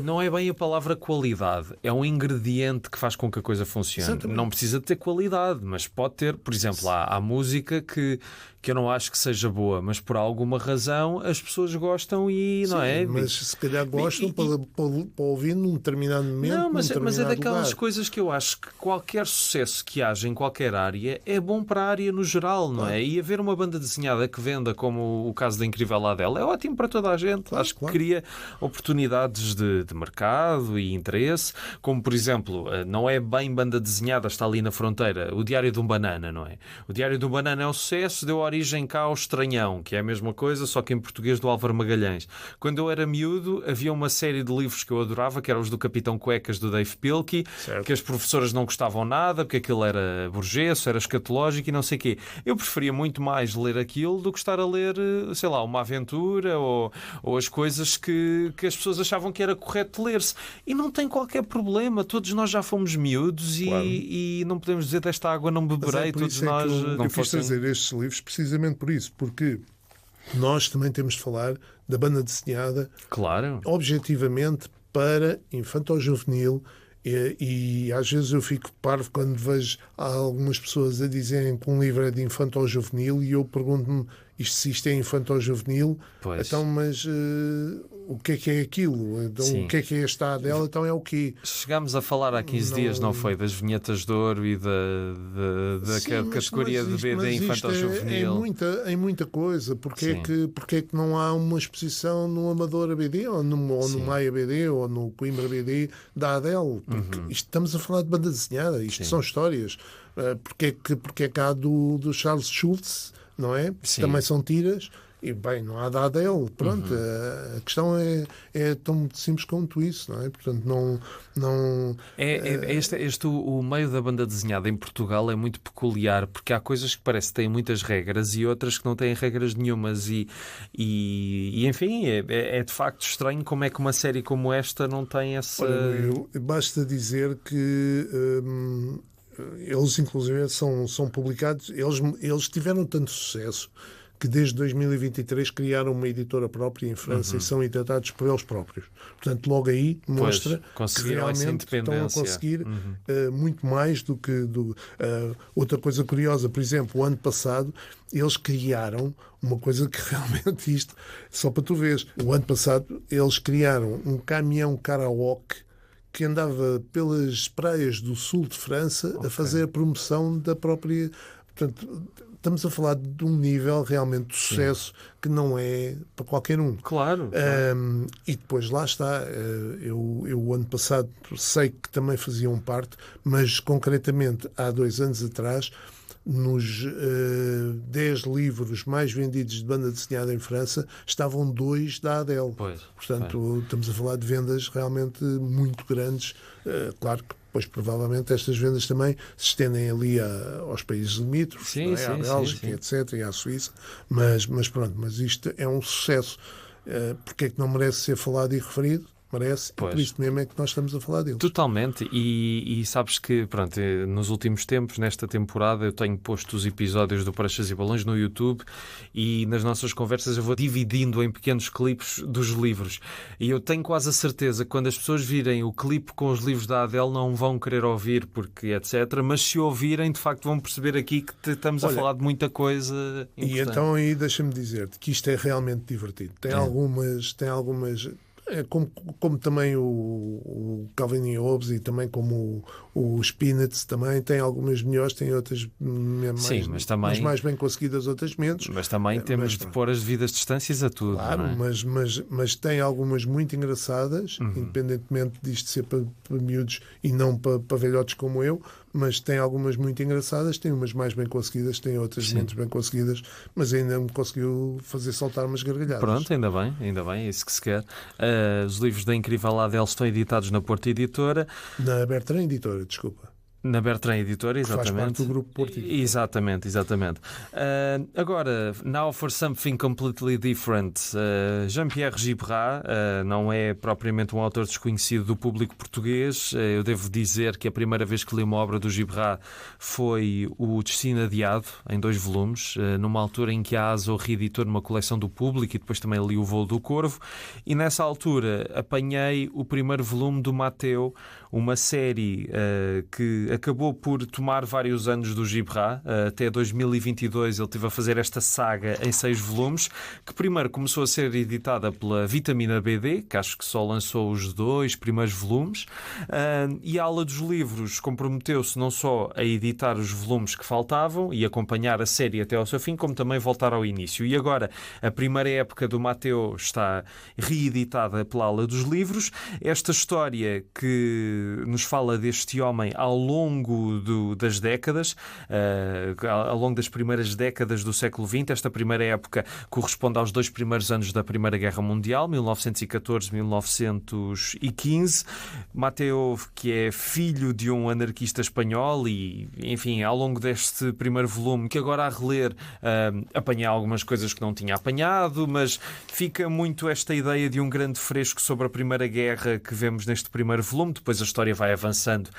Não é bem a palavra qualidade, é um ingrediente que faz com que a coisa funcione. Exatamente. Não precisa de ter qualidade, mas pode ter, por exemplo, há música que eu não acho que seja boa, mas por alguma razão as pessoas gostam e não é? Mas se calhar gostam para ouvir num determinado momento. Não, mas é daquelas lugar. Coisas que eu acho que qualquer sucesso que haja em qualquer área é bom para a área no geral, não é? E haver uma banda desenhada que venda, como o caso da Incrível Adele, é ótimo para toda a gente. Acho que cria oportunidades de mercado e interesse, como por exemplo, não é bem banda desenhada, está ali na fronteira, o Diário de um Banana, não é? O Diário de um Banana é um sucesso, deu origem cá ao Estranhão, que é a mesma coisa, só que em português do Álvaro Magalhães. Quando eu era miúdo, havia uma série de livros que eu adorava, que eram os do Capitão Cuecas, do Dave Pilkey, que as professoras não gostavam nada, porque aquilo era burgueso, era escatológico e não sei o quê. Eu preferia muito mais ler aquilo do que estar a ler, sei lá, uma aventura ou as coisas que as pessoas achavam que era correto ler-se. E não tem qualquer problema, todos nós já fomos miúdos e não podemos dizer desta água não beberei, todos nós... Eu quis trazer estes livros precisamente por isso, porque nós também temos de falar da banda desenhada objetivamente para infanto-juvenil e às vezes eu fico parvo quando vejo algumas pessoas a dizerem que um livro é de infanto-juvenil e eu pergunto-me se isto é infanto-juvenil, então mas o que é aquilo? Então, o que é esta Adele? Então é o quê? Chegámos a falar há 15 dias, não foi? Das vinhetas de ouro e da categoria de BD infanto-juvenil. É muita coisa. Porque é que não há uma exposição no Amadora BD ou no Maia BD ou no Coimbra BD da Adele? Porque estamos a falar de banda desenhada. Isto são histórias. Porque é que há do Charles Schultz, não é? Também são tiras. E bem, não há da Adele, pronto, a questão é tão simples quanto isso, não é? Portanto, o meio da banda desenhada em Portugal é muito peculiar, porque há coisas que parece que têm muitas regras e outras que não têm regras nenhumas e enfim, é de facto estranho como é que uma série como esta não tem essa... Olha, basta dizer que... eles inclusive são publicados, eles tiveram tanto sucesso que desde 2023 criaram uma editora própria em França e são editados por eles próprios. Portanto, logo aí mostra que realmente estão a conseguir muito mais do que... outra coisa curiosa, por exemplo, o ano passado eles criaram uma coisa que realmente isto, só para tu veres, o ano passado eles criaram um caminhão karaoke que andava pelas praias do sul de França a fazer a promoção da própria... Portanto, estamos a falar de um nível realmente de sucesso que não é para qualquer um. Claro. E depois lá está. Eu ano passado sei que também faziam parte, mas concretamente há 2 anos atrás, nos 10 livros mais vendidos de banda desenhada em França, estavam 2 da Adele. Portanto, estamos a falar de vendas realmente muito grandes. Claro que depois, provavelmente, estas vendas também se estendem ali aos países limítrofes, à Bélgica, etc., e à Suíça. Mas pronto, mas isto é um sucesso. Porque é que não merece ser falado e referido? merece, e por isso mesmo é que nós estamos a falar deles. Totalmente, e sabes que, pronto, nos últimos tempos, nesta temporada, eu tenho posto os episódios do Pranchas e Balões no YouTube, e nas nossas conversas eu vou dividindo em pequenos clipes dos livros, e eu tenho quase a certeza que quando as pessoas virem o clipe com os livros da Adele não vão querer ouvir, porque etc, mas se ouvirem, de facto vão perceber aqui que estamos a falar de muita coisa importante. E então aí deixa-me dizer-te que isto é realmente divertido. Tem algumas como também o Calvin e Hobbes, e também como o Spinitz também tem algumas melhores, tem outras mais bem conseguidas, outras menos. Mas também temos de pôr as devidas distâncias a tudo. Claro, não é? mas tem algumas muito engraçadas, independentemente disto ser para miúdos e não para velhotes como eu, mas tem algumas muito engraçadas, tem umas mais bem conseguidas, tem outras menos bem conseguidas, mas ainda me conseguiu fazer saltar umas gargalhadas. Pronto, ainda bem, é isso que se quer. Os livros da incrível Adele estão editados na Porta Editora. Na Bertrand Editora, desculpa. Na Bertrand Editora, exatamente. Faz parte do grupo Porto Editora. Exatamente. Agora, Now for Something Completely Different. Jean-Pierre Gibrat não é propriamente um autor desconhecido do público português. Eu devo dizer que a primeira vez que li uma obra do Gibrat foi o Destino Adiado, em 2 volumes, numa altura em que a ASO reeditou numa coleção do Público, e depois também li O Voo do Corvo, e nessa altura apanhei o primeiro volume do Mateu, uma série que acabou por tomar vários anos do Gibrat. Até 2022 ele esteve a fazer esta saga em 6 volumes, que primeiro começou a ser editada pela Vitamina BD, que acho que só lançou os 2 primeiros volumes, e a Ala dos Livros comprometeu-se não só a editar os volumes que faltavam e acompanhar a série até ao seu fim, como também voltar ao início. E agora a primeira época do Mateu está reeditada pela Ala dos Livros. Esta história que nos fala deste homem ao longo das décadas, ao longo das primeiras décadas do século XX. Esta primeira época corresponde aos 2 primeiros anos da Primeira Guerra Mundial, 1914-1915. Mateu, que é filho de um anarquista espanhol, e, enfim, ao longo deste primeiro volume, que agora a reler, apanha algumas coisas que não tinha apanhado, mas fica muito esta ideia de um grande fresco sobre a Primeira Guerra que vemos neste primeiro volume. Depois a história vai avançando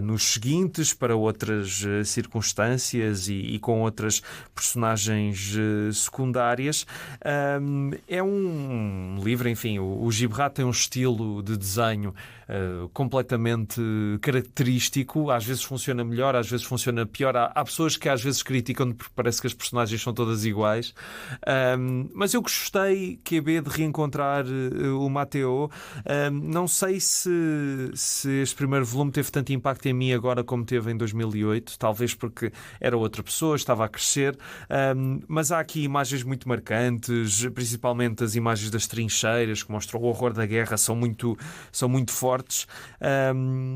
nos seguintes, para outras circunstâncias e com outras personagens secundárias. É um livro, enfim, o Gibrat tem um estilo de desenho completamente característico. Às vezes funciona melhor, às vezes funciona pior. Há pessoas que às vezes criticam porque parece que as personagens são todas iguais. Mas eu gostei, QB, de reencontrar o Mateu. Não sei se este primeiro volume teve tanto impacto em mim agora como teve em 2008, talvez porque era outra pessoa, estava a crescer, mas há aqui imagens muito marcantes, principalmente as imagens das trincheiras, que mostram o horror da guerra, são muito fortes,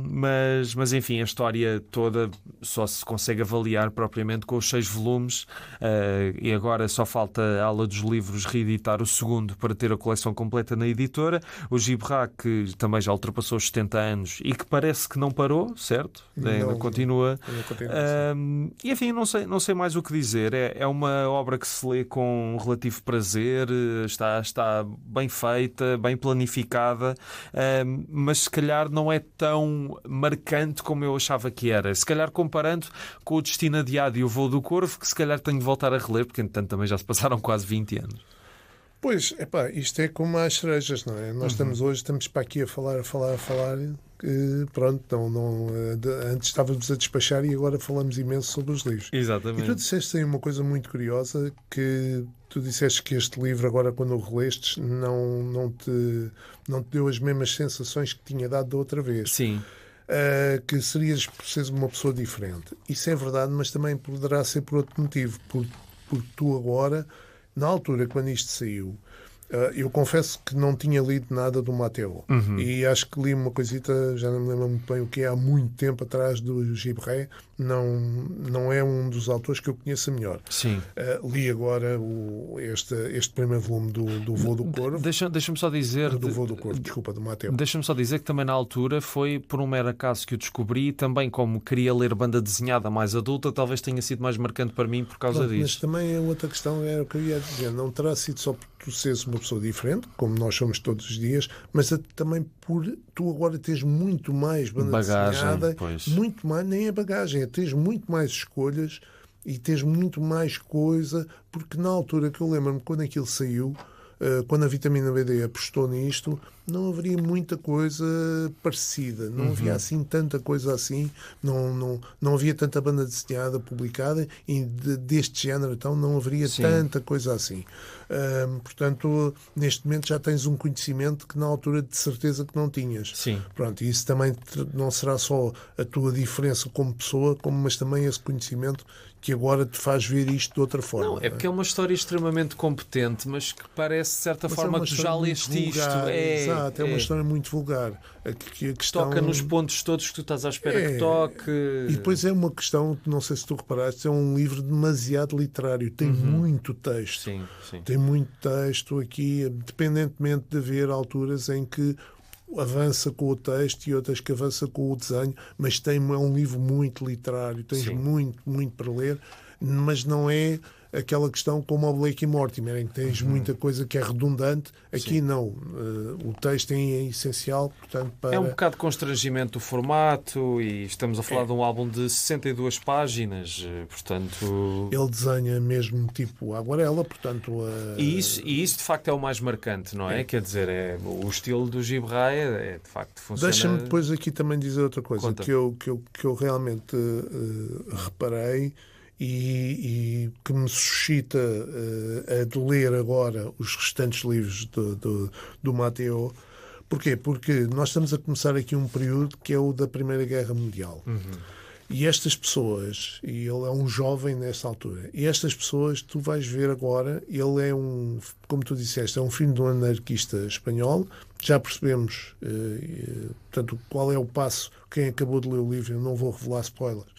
mas enfim, a história toda só se consegue avaliar propriamente com os 6 volumes, e agora só falta a Ala dos Livros reeditar o segundo para ter a coleção completa na editora. O Gibrat, que também já ultrapassou os 70 anos e que parece que não parou, certo? Ainda continua. E enfim, não sei mais o que dizer. É uma obra que se lê com relativo prazer, está bem feita, bem planificada, mas se calhar não é tão marcante como eu achava que era. Se calhar comparando com o Destino Adiado e o Voo do Corvo, que se calhar tenho de voltar a reler, porque entretanto também já se passaram quase 20 anos. Pois, isto é como as cerejas, não é? Nós estamos para aqui a falar, pronto, antes estávamos a despachar e agora falamos imenso sobre os livros. Exatamente. E tu disseste aí uma coisa muito curiosa, que tu disseste que este livro, agora quando o relestes, não te deu as mesmas sensações que tinha dado da outra vez. Sim. Que seres uma pessoa diferente. Isso é verdade, mas também poderá ser por outro motivo, porque tu agora, na altura quando isto saiu, eu confesso que não tinha lido nada do Mateu. E acho que li uma coisita, já não me lembro muito bem o que é, há muito tempo atrás, do Gibrat. Não é um dos autores que eu conheço melhor. Sim. Li agora este primeiro volume do Voo do Corvo. Deixa-me só dizer... Do Voo do Corvo, desculpa, do Mateu. Deixa-me só dizer que também na altura foi por um mero acaso que o descobri, também como queria ler banda desenhada mais adulta, talvez tenha sido mais marcante para mim por causa disso. Mas também a outra questão era o que eu ia dizer, não terá sido só por tu seres uma pessoa diferente, como nós somos todos os dias, mas também por tu agora tens muito mais banda desenhada, muito mais, nem a bagagem, tens muito mais escolhas e tens muito mais coisa, porque na altura que eu lembro-me, quando aquilo saiu, quando a Vitamina BD apostou nisto, não haveria muita coisa parecida, não havia assim tanta coisa assim, não havia tanta banda desenhada publicada e deste género, então não haveria tanta coisa assim. Portanto, neste momento já tens um conhecimento que na altura de certeza que não tinhas. Sim. Pronto, e isso também não será só a tua diferença como pessoa, mas também esse conhecimento que agora te faz ver isto de outra forma. Não, é porque é uma história extremamente competente, mas que parece, de certa forma, que tu já leste isto. Exato, é uma história muito vulgar. A questão... Toca nos pontos todos que tu estás à espera que toque. E depois é uma questão, não sei se tu reparaste, é um livro demasiado literário. Tem muito texto. Sim. Tem muito texto aqui, independentemente de haver alturas em que avança com o texto e outras que avança com o desenho, mas é um livro muito literário, tens muito para ler, mas não é aquela questão como o Blake e Mortimer, em que tens muita coisa que é redundante. Aqui não. O texto é essencial, portanto, para... É um bocado de constrangimento do formato e estamos a falar de um álbum de 62 páginas, portanto... Ele desenha mesmo tipo aguarela, portanto... E isso de facto é o mais marcante, não é? Quer dizer, o estilo do Gil Brahe de facto funciona... Deixa-me depois aqui também dizer outra coisa que eu realmente reparei e que me suscita a de ler agora os restantes livros do Matteo. Porquê? Porque nós estamos a começar aqui um período que é o da Primeira Guerra Mundial. E estas pessoas, e ele é um jovem nesta altura, e estas pessoas, tu vais ver agora, ele é como tu disseste, é um filho de um anarquista espanhol. Já percebemos, portanto, qual é o passo. Quem acabou de ler o livro, eu não vou revelar spoilers,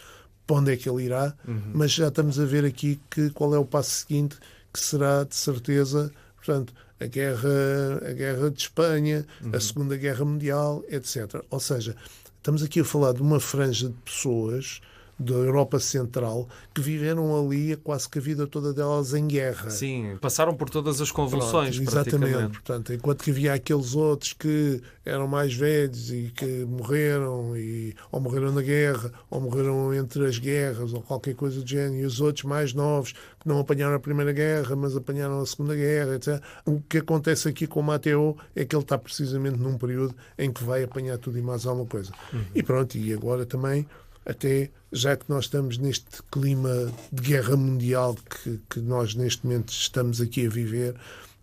para onde é que ele irá, mas já estamos a ver aqui qual é o passo seguinte, que será, de certeza, portanto, a guerra de Espanha, a Segunda Guerra Mundial, etc. Ou seja, estamos aqui a falar de uma franja de pessoas da Europa Central que viveram ali quase que a vida toda delas em guerra. Sim, passaram por todas as convulsões, exatamente. Portanto, enquanto que havia aqueles outros que eram mais velhos e que morreram, ou morreram na guerra, ou morreram entre as guerras, ou qualquer coisa do género, e os outros mais novos que não apanharam a Primeira Guerra, mas apanharam a Segunda Guerra, etc. O que acontece aqui com o Matteo é que ele está precisamente num período em que vai apanhar tudo e mais alguma coisa. E pronto, e agora também, até já que nós estamos neste clima de guerra mundial que nós neste momento estamos aqui a viver,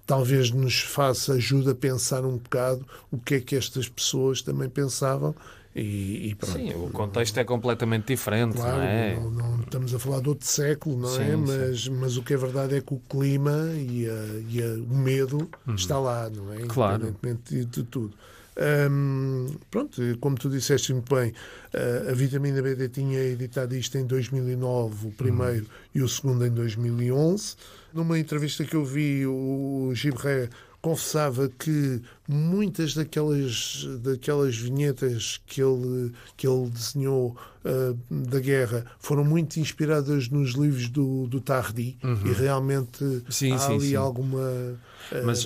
talvez nos ajude a pensar um bocado o que é que estas pessoas também pensavam. E pronto. Sim, o contexto é completamente diferente, claro, não é? Não estamos a falar de outro século, não é? Mas o que é verdade é que o clima e o medo está lá, não é? Claro. Independentemente de tudo. Pronto, como tu disseste muito bem, a Vitamina BD tinha editado isto em 2009, o primeiro, e o segundo em 2011. Numa entrevista que eu vi, o Gil Brahe confessava que muitas daquelas vinhetas que ele desenhou da guerra foram muito inspiradas nos livros do Tardi, e realmente há ali alguma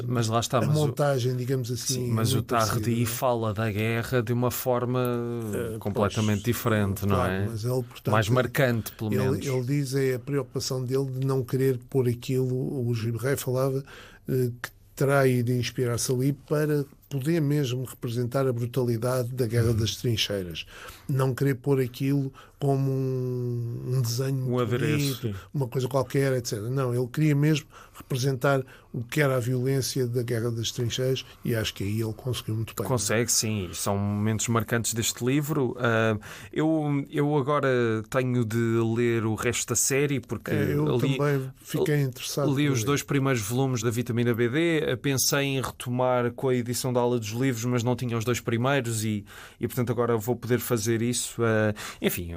mas lá está, montagem, digamos assim. Sim, mas o Tardi fala da guerra de uma forma completamente diferente, não é? Mas ele, portanto, mais marcante, pelo menos. Ele diz a preocupação dele de não querer pôr aquilo. O Gil Brahe falava que terá ido inspirar-se ali para poder mesmo representar a brutalidade da Guerra das Trincheiras. Não querer pôr aquilo como um desenho bonito, uma coisa qualquer, etc. Não, ele queria mesmo representar o que era a violência da Guerra das Trincheiras, e acho que aí ele conseguiu muito bem. Consegue, sim. São momentos marcantes deste livro. Eu agora tenho de ler o resto da série, porque eu também fiquei interessado. Li os 2 primeiros volumes da Vitamina BD, pensei em retomar com a edição da aula dos livros, mas não tinha os 2 primeiros e portanto agora vou poder fazer isso. Enfim,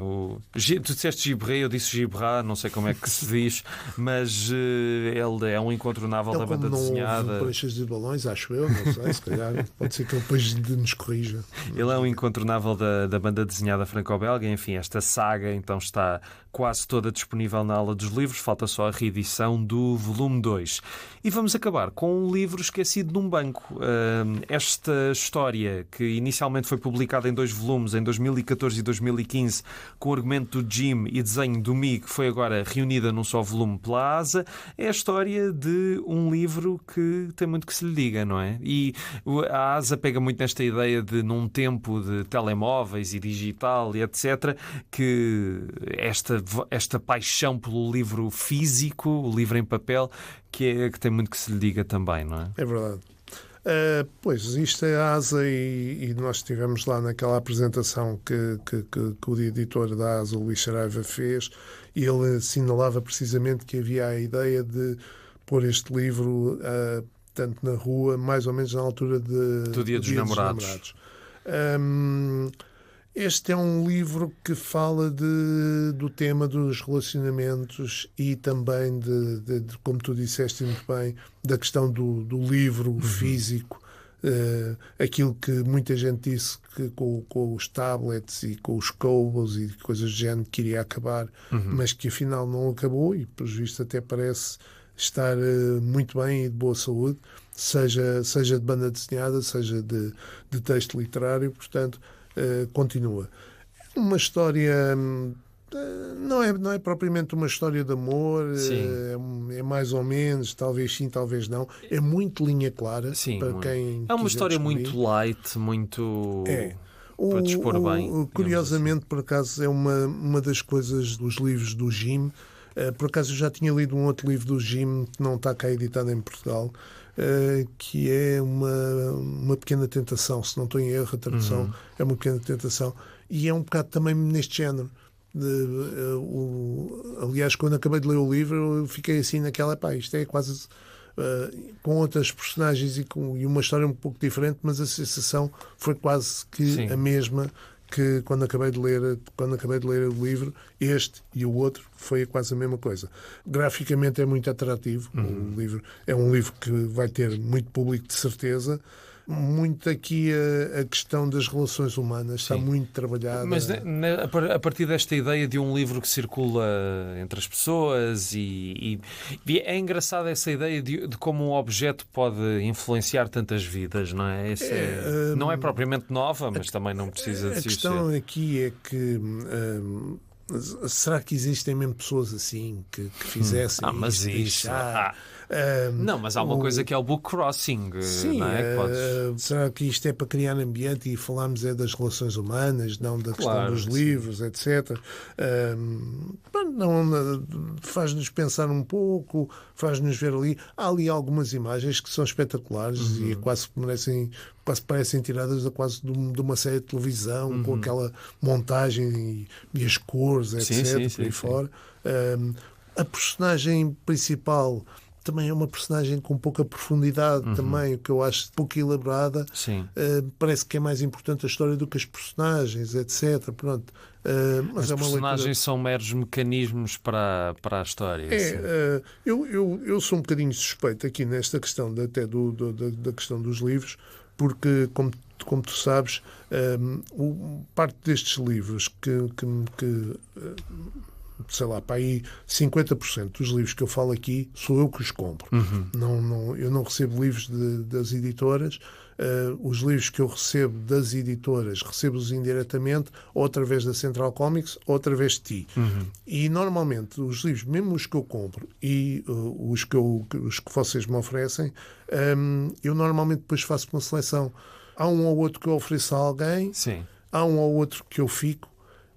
tu disseste Gibré, eu disse Gibra, não sei como é que se diz, mas ele é um incontornável da banda desenhada. Ele pranchas de balões, acho eu, não sei, se calhar pode ser que ele depois nos corrija. Ele é um incontornável da banda desenhada franco-belga. Enfim, esta saga então está quase toda disponível na aula dos livros, falta só a reedição do volume 2. E vamos acabar com um livro esquecido num banco. Esta história, que inicialmente foi publicada em 2 volumes, em 2014 e 2015, com o argumento do Jim e desenho do Mig, que foi agora reunida num só volume pela ASA, é a história de um livro que tem muito que se lhe diga, não é? E a ASA pega muito nesta ideia de, num tempo de telemóveis e digital e etc., que esta paixão pelo livro físico, o livro em papel, que tem muito que se lhe diga também, não é? É verdade. Pois, isto é a ASA e nós estivemos lá naquela apresentação que o editor da ASA, o Luís Saraiva, fez, e ele assinalava precisamente que havia a ideia de pôr este livro tanto na rua, mais ou menos na altura do Dia dos Namorados. Este é um livro que fala do tema dos relacionamentos e também, como tu disseste muito bem, da questão do livro físico. Aquilo que muita gente disse que com os tablets e com os Kobo's e coisas do género que iria acabar, mas que afinal não acabou e, pelos vistos, até parece estar muito bem e de boa saúde, seja de banda desenhada, seja de texto literário, portanto, continua. Uma história, não é propriamente uma história de amor, é mais ou menos, talvez sim, talvez não. É muito linha clara, sim, para quem é uma história descobrir. Muito light, muito para dispor bem. Curiosamente, assim. Por acaso, é uma das coisas dos livros do Jim. Por acaso, eu já tinha lido um outro livro do Jim que não está cá editado em Portugal, que é uma pequena tentação, se não estou em erro, a tradução é uma pequena tentação, e é um bocado também neste género. Aliás, quando acabei de ler o livro, eu fiquei assim naquela, isto é quase com outras personagens e uma história um pouco diferente, mas a sensação foi quase que a mesma que quando acabei de ler o livro. Este e o outro foi quase a mesma coisa. Graficamente é muito atrativo. O livro é um livro que vai ter muito público, de certeza. Muito aqui a questão das relações humanas está muito trabalhada. Mas a partir desta ideia de um livro que circula entre as pessoas e é engraçada essa ideia de como um objeto pode influenciar tantas vidas, não é? Não é propriamente nova, mas também não precisa de ser. A questão aqui é que será que existem mesmo pessoas assim que fizessem mas isso? Não, mas há uma coisa que é o book crossing. Sim, não é? Será que isto é para criar ambiente e falarmos das relações humanas, não da questão dos livros, etc. Faz-nos pensar um pouco, faz-nos ver ali. Há ali algumas imagens que são espetaculares e quase parecem tiradas de uma série de televisão, com aquela montagem e as cores, etc. Por aí fora. A personagem principal também é uma personagem com pouca profundidade, também, o que eu acho pouco elaborada. Parece que é mais importante a história do que as personagens, etc. Pronto. Mas as personagens são meros mecanismos para a história. Eu sou um bocadinho suspeito aqui nesta questão, até da questão dos livros, porque, como tu sabes, parte destes livros que sei lá, para aí 50% dos livros que eu falo aqui sou eu que os compro. Eu não recebo livros das editoras. Os livros que eu recebo das editoras, recebo-os indiretamente, ou através da Central Comics, ou através de ti. E, normalmente, os livros, mesmo os que eu compro e os que vocês me oferecem, eu normalmente depois faço uma seleção. Há um ou outro que eu ofereço a alguém, há um ou outro que eu fico,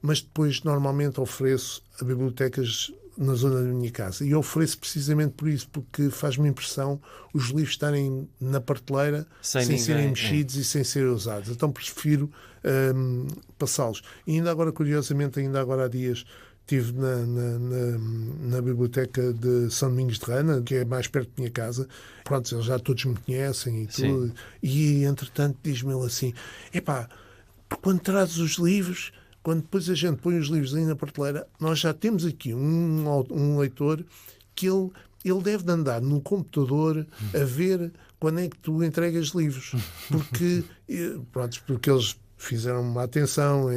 mas depois normalmente ofereço a bibliotecas na zona da minha casa. E ofereço precisamente por isso, porque faz-me impressão os livros estarem na prateleira sem serem mexidos e sem serem usados. Então prefiro passá-los. E ainda agora, curiosamente, há dias estive na biblioteca de São Domingos de Rana, que é mais perto da minha casa. Pronto, eles já todos me conhecem e tudo. Sim. E, entretanto, diz-me ele assim, quando trazes os livros, quando depois a gente põe os livros aí na prateleira, nós já temos aqui um leitor que ele deve de andar no computador a ver quando é que tu entregas livros. Porque eles fizeram uma atenção,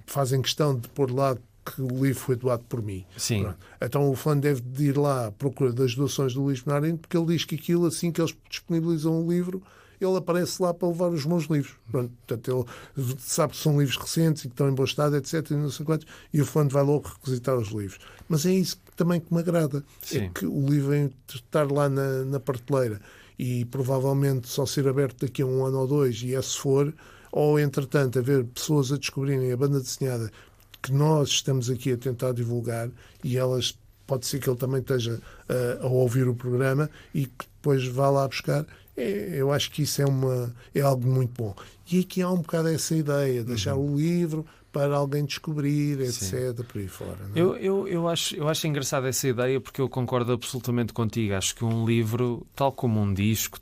fazem questão de pôr lá que o livro foi doado por mim. Sim. Então o fulano deve de ir lá à procura das doações do Luís Benarino, porque ele diz que aquilo, assim que eles disponibilizam o livro, ele aparece lá para levar os meus livros. Portanto, ele sabe que são livros recentes e que estão em bom estado, etc. E não sei quantos, e o fulano vai logo requisitar os livros. Mas é isso também que me agrada. Sim. É que o livro vem estar lá na prateleira e provavelmente só ser aberto daqui a 1 ano ou 2, e se for, ou entretanto haver pessoas a descobrirem a banda desenhada que nós estamos aqui a tentar divulgar, e elas, pode ser que ele também esteja a ouvir o programa e que depois vá lá buscar. Eu acho que isso é algo muito bom. E aqui há um bocado essa ideia, deixar o livro para alguém descobrir, etc. Por aí fora. Não é? Eu acho engraçada essa ideia, porque eu concordo absolutamente contigo. Acho que um livro, tal como um disco,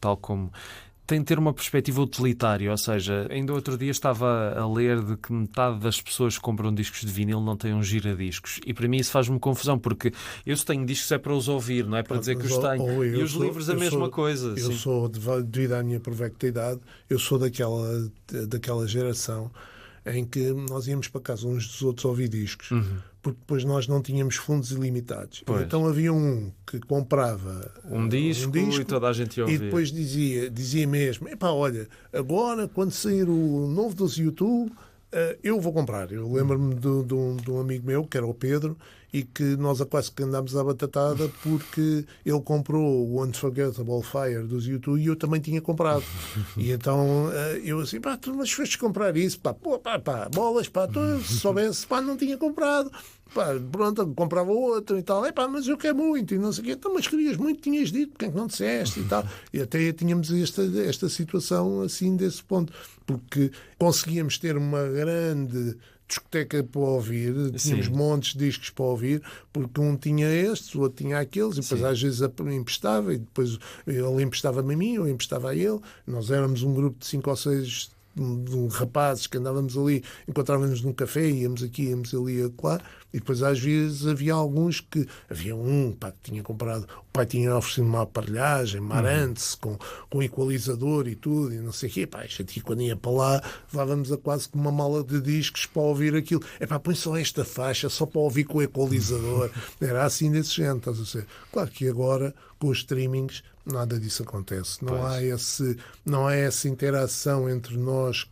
tem de ter uma perspectiva utilitária, ou seja, ainda outro dia estava a ler de que metade das pessoas que compram discos de vinil não têm um giradiscos, e para mim isso faz-me confusão, porque eu, se tenho discos, é para os ouvir, não é para dizer que os tenho. E os livros a mesma coisa. Eu sou, devido à minha provecta idade, eu sou daquela geração em que nós íamos para casa uns dos outros ouvir discos, porque depois nós não tínhamos fundos ilimitados. Pois. Então havia um que comprava um disco e toda a gente ia ouvir. E depois dizia mesmo, olha, agora quando sair o novo dos YouTube, eu vou comprar. Eu lembro-me de um amigo meu, que era o Pedro, e que nós quase que andámos à batatada porque ele comprou o Unforgettable Fire dos YouTube e eu também tinha comprado. E então eu assim, tu mas foste comprar isso, bolas, se soubesse, não tinha comprado. Pronto, comprava outro e tal. Mas eu quero muito e não sei o quê. Então, mas querias muito, tinhas dito, porque é que não disseste e tal. E até tínhamos esta situação assim desse ponto, porque conseguíamos ter uma grande discoteca para ouvir, tínhamos montes de discos para ouvir, porque um tinha estes, o outro tinha aqueles, e depois às vezes emprestava, e depois ele emprestava-me a mim, eu emprestava a ele. Nós éramos um grupo de 5 ou 6 de rapazes que andávamos ali, encontrávamos num café, íamos aqui, íamos ali, acolá, e depois às vezes havia alguns que... Havia um que tinha comprado, o pai tinha oferecido uma aparelhagem, Marantz, com equalizador e tudo, e não sei o quê. Isto aqui, quando ia para lá, levávamos a quase com uma mala de discos para ouvir aquilo. Põe só esta faixa, só para ouvir com o equalizador. Era assim desse género, estás a dizer. Claro que agora, com os streamings, nada disso acontece. Não há essa interação entre nós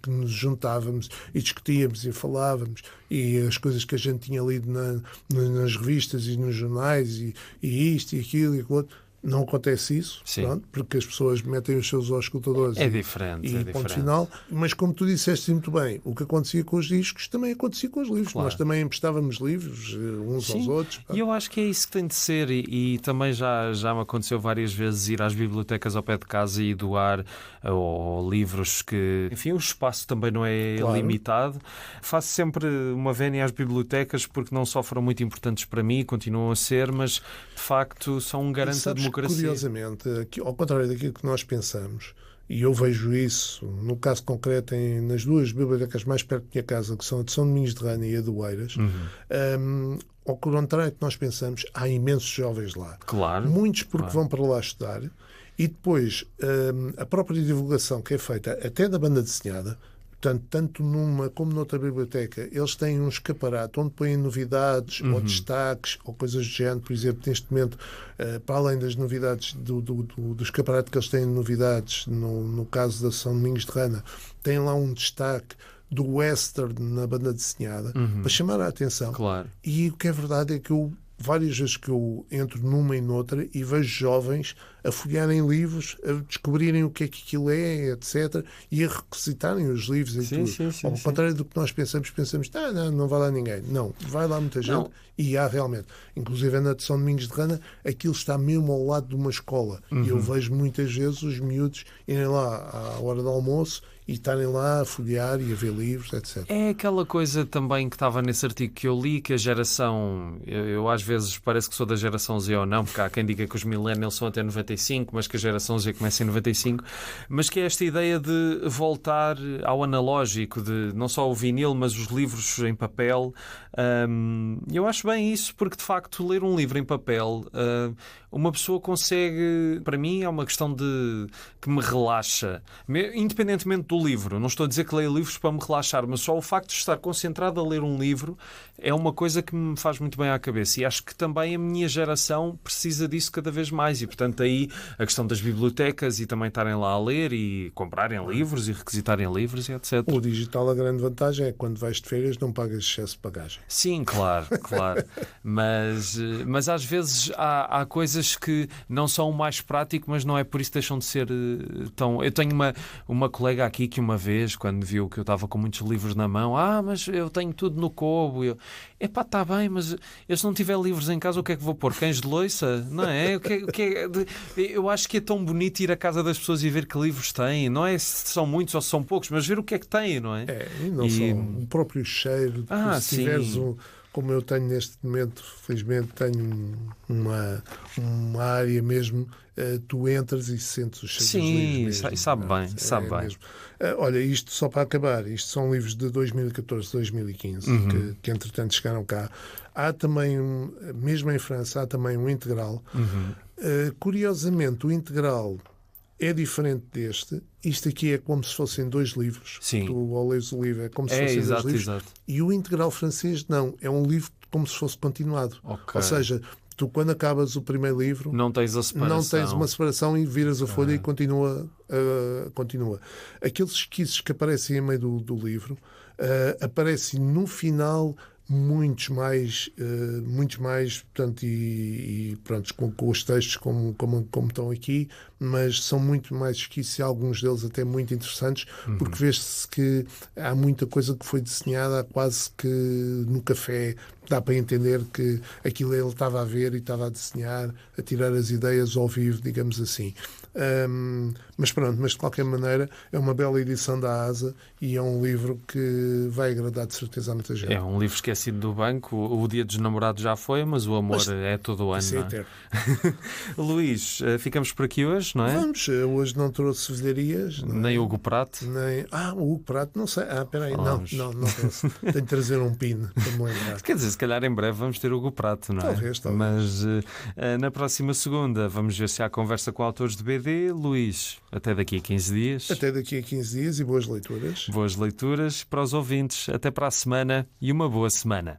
que nos juntávamos e discutíamos e falávamos, e as coisas que a gente tinha lido nas revistas e nos jornais, e isto e aquilo e aquilo outro. Não acontece isso, pronto, porque as pessoas metem os seus auscultadores diferente. Ponto final. Mas como tu disseste muito bem, o que acontecia com os discos também acontecia com os livros. Claro. Nós também emprestávamos livros uns aos outros. E eu acho que é isso que tem de ser, e também já me aconteceu várias vezes ir às bibliotecas ao pé de casa e doar ou livros que... Enfim, o espaço também não é limitado. Faço sempre uma vénia às bibliotecas porque não só foram muito importantes para mim, continuam a ser, mas de facto são um garante da democracia. Curiosamente, ao contrário daquilo que nós pensamos, e eu vejo isso, no caso concreto, nas duas bibliotecas mais perto da minha casa, que são a de São Domingos de Rana e a de Oeiras, ao contrário do que nós pensamos, há imensos jovens lá. Claro. Muitos porque vão para lá estudar, e depois a própria divulgação que é feita até da banda desenhada. Portanto, tanto numa como noutra biblioteca, eles têm um escaparate onde põem novidades ou destaques ou coisas do género. Por exemplo, neste momento, para além das novidades do escaparate que eles têm, novidades, no caso da São Domingos de Rana, tem lá um destaque do western na banda desenhada, para chamar a atenção. Claro. E o que é verdade é que várias vezes que eu entro numa e noutra e vejo jovens a folhearem livros, a descobrirem o que é que aquilo é, etc. E a requisitarem os livros e tudo. Ao contrário do que nós pensamos, não vai lá ninguém. Não, vai lá muita gente e há realmente. Inclusive na de São Domingos de Rana, aquilo está mesmo ao lado de uma escola. E eu vejo muitas vezes os miúdos irem lá à hora do almoço e estarem lá a folhear e a ver livros, etc. É aquela coisa também que estava nesse artigo que eu li, que a geração... Eu às vezes parece que sou da geração Z ou não, porque há quem diga que os millennials são até 95, mas que a geração Z começa em 95, mas que é esta ideia de voltar ao analógico, de não só o vinil, mas os livros em papel. Eu acho bem isso, porque de facto ler um livro em papel, uma pessoa consegue... Para mim é uma questão de que me relaxa, independentemente do livro. Não estou a dizer que leio livros para me relaxar, mas só o facto de estar concentrado a ler um livro é uma coisa que me faz muito bem à cabeça. E acho que também a minha geração precisa disso cada vez mais. E, portanto, aí a questão das bibliotecas e também estarem lá a ler e comprarem livros e requisitarem livros e etc. O digital, a grande vantagem é que quando vais de férias não pagas excesso de bagagem. Sim, claro. Mas às vezes há coisas que não são o mais prático, mas não é por isso que deixam de ser tão... Eu tenho uma colega aqui que uma vez, quando viu que eu estava com muitos livros na mão, mas eu tenho tudo no Kobo. Está bem, mas eu se não tiver livros em casa, o que é que vou pôr? Cães de loiça? Não é? Eu acho que é tão bonito ir à casa das pessoas e ver que livros têm. Não é se são muitos ou se são poucos, mas ver o que é que têm, não é? E não só o próprio cheiro. Se tiveres como eu tenho neste momento, felizmente tenho uma área mesmo, tu entras e sentes os cheiros dos livros mesmo. Sim, sabe bem. Mesmo. Olha, isto só para acabar, isto são livros de 2014, 2015, que entretanto chegaram cá. Há também, mesmo em França, há também um integral. Curiosamente, o integral é diferente deste. Isto aqui é como se fossem 2 livros. Sim. Tu, ao leres o livro, é como se fossem 2 livros. Exato. E o integral francês, não. É um livro como se fosse continuado. Okay. Ou seja, tu, quando acabas o primeiro livro, não tens a separação. Não tens uma separação e viras a folha e continua. Aqueles esquiços que aparecem em meio do livro aparecem no final muitos mais, portanto, e pronto, com os textos como estão aqui, mas são muito mais esquiços e alguns deles até muito interessantes, porque vê-se que há muita coisa que foi desenhada quase que no café. Dá para entender que aquilo ele estava a ver e estava a desenhar, a tirar as ideias ao vivo, digamos assim. Mas pronto, mas de qualquer maneira é uma bela edição da ASA e é um livro que vai agradar de certeza a muita gente. É um livro esquecido do banco. O Dia dos Namorados já foi, mas o amor é todo o ano. Isso é eterno. Luís, ficamos por aqui hoje, não é? Vamos, hoje não trouxe velharias. Nem Hugo Prato. O Hugo Prato, não sei. Espera aí, não trouxe. Tenho de trazer um pin para me lembrar. Quer dizer, se calhar em breve vamos ter Hugo Prato, não é? Talvez. Mas na próxima segunda vamos ver se há conversa com autores de BD. Luís, até daqui a 15 dias. Até daqui a 15 dias e boas leituras. Boas leituras para os ouvintes. Até para a semana e uma boa semana.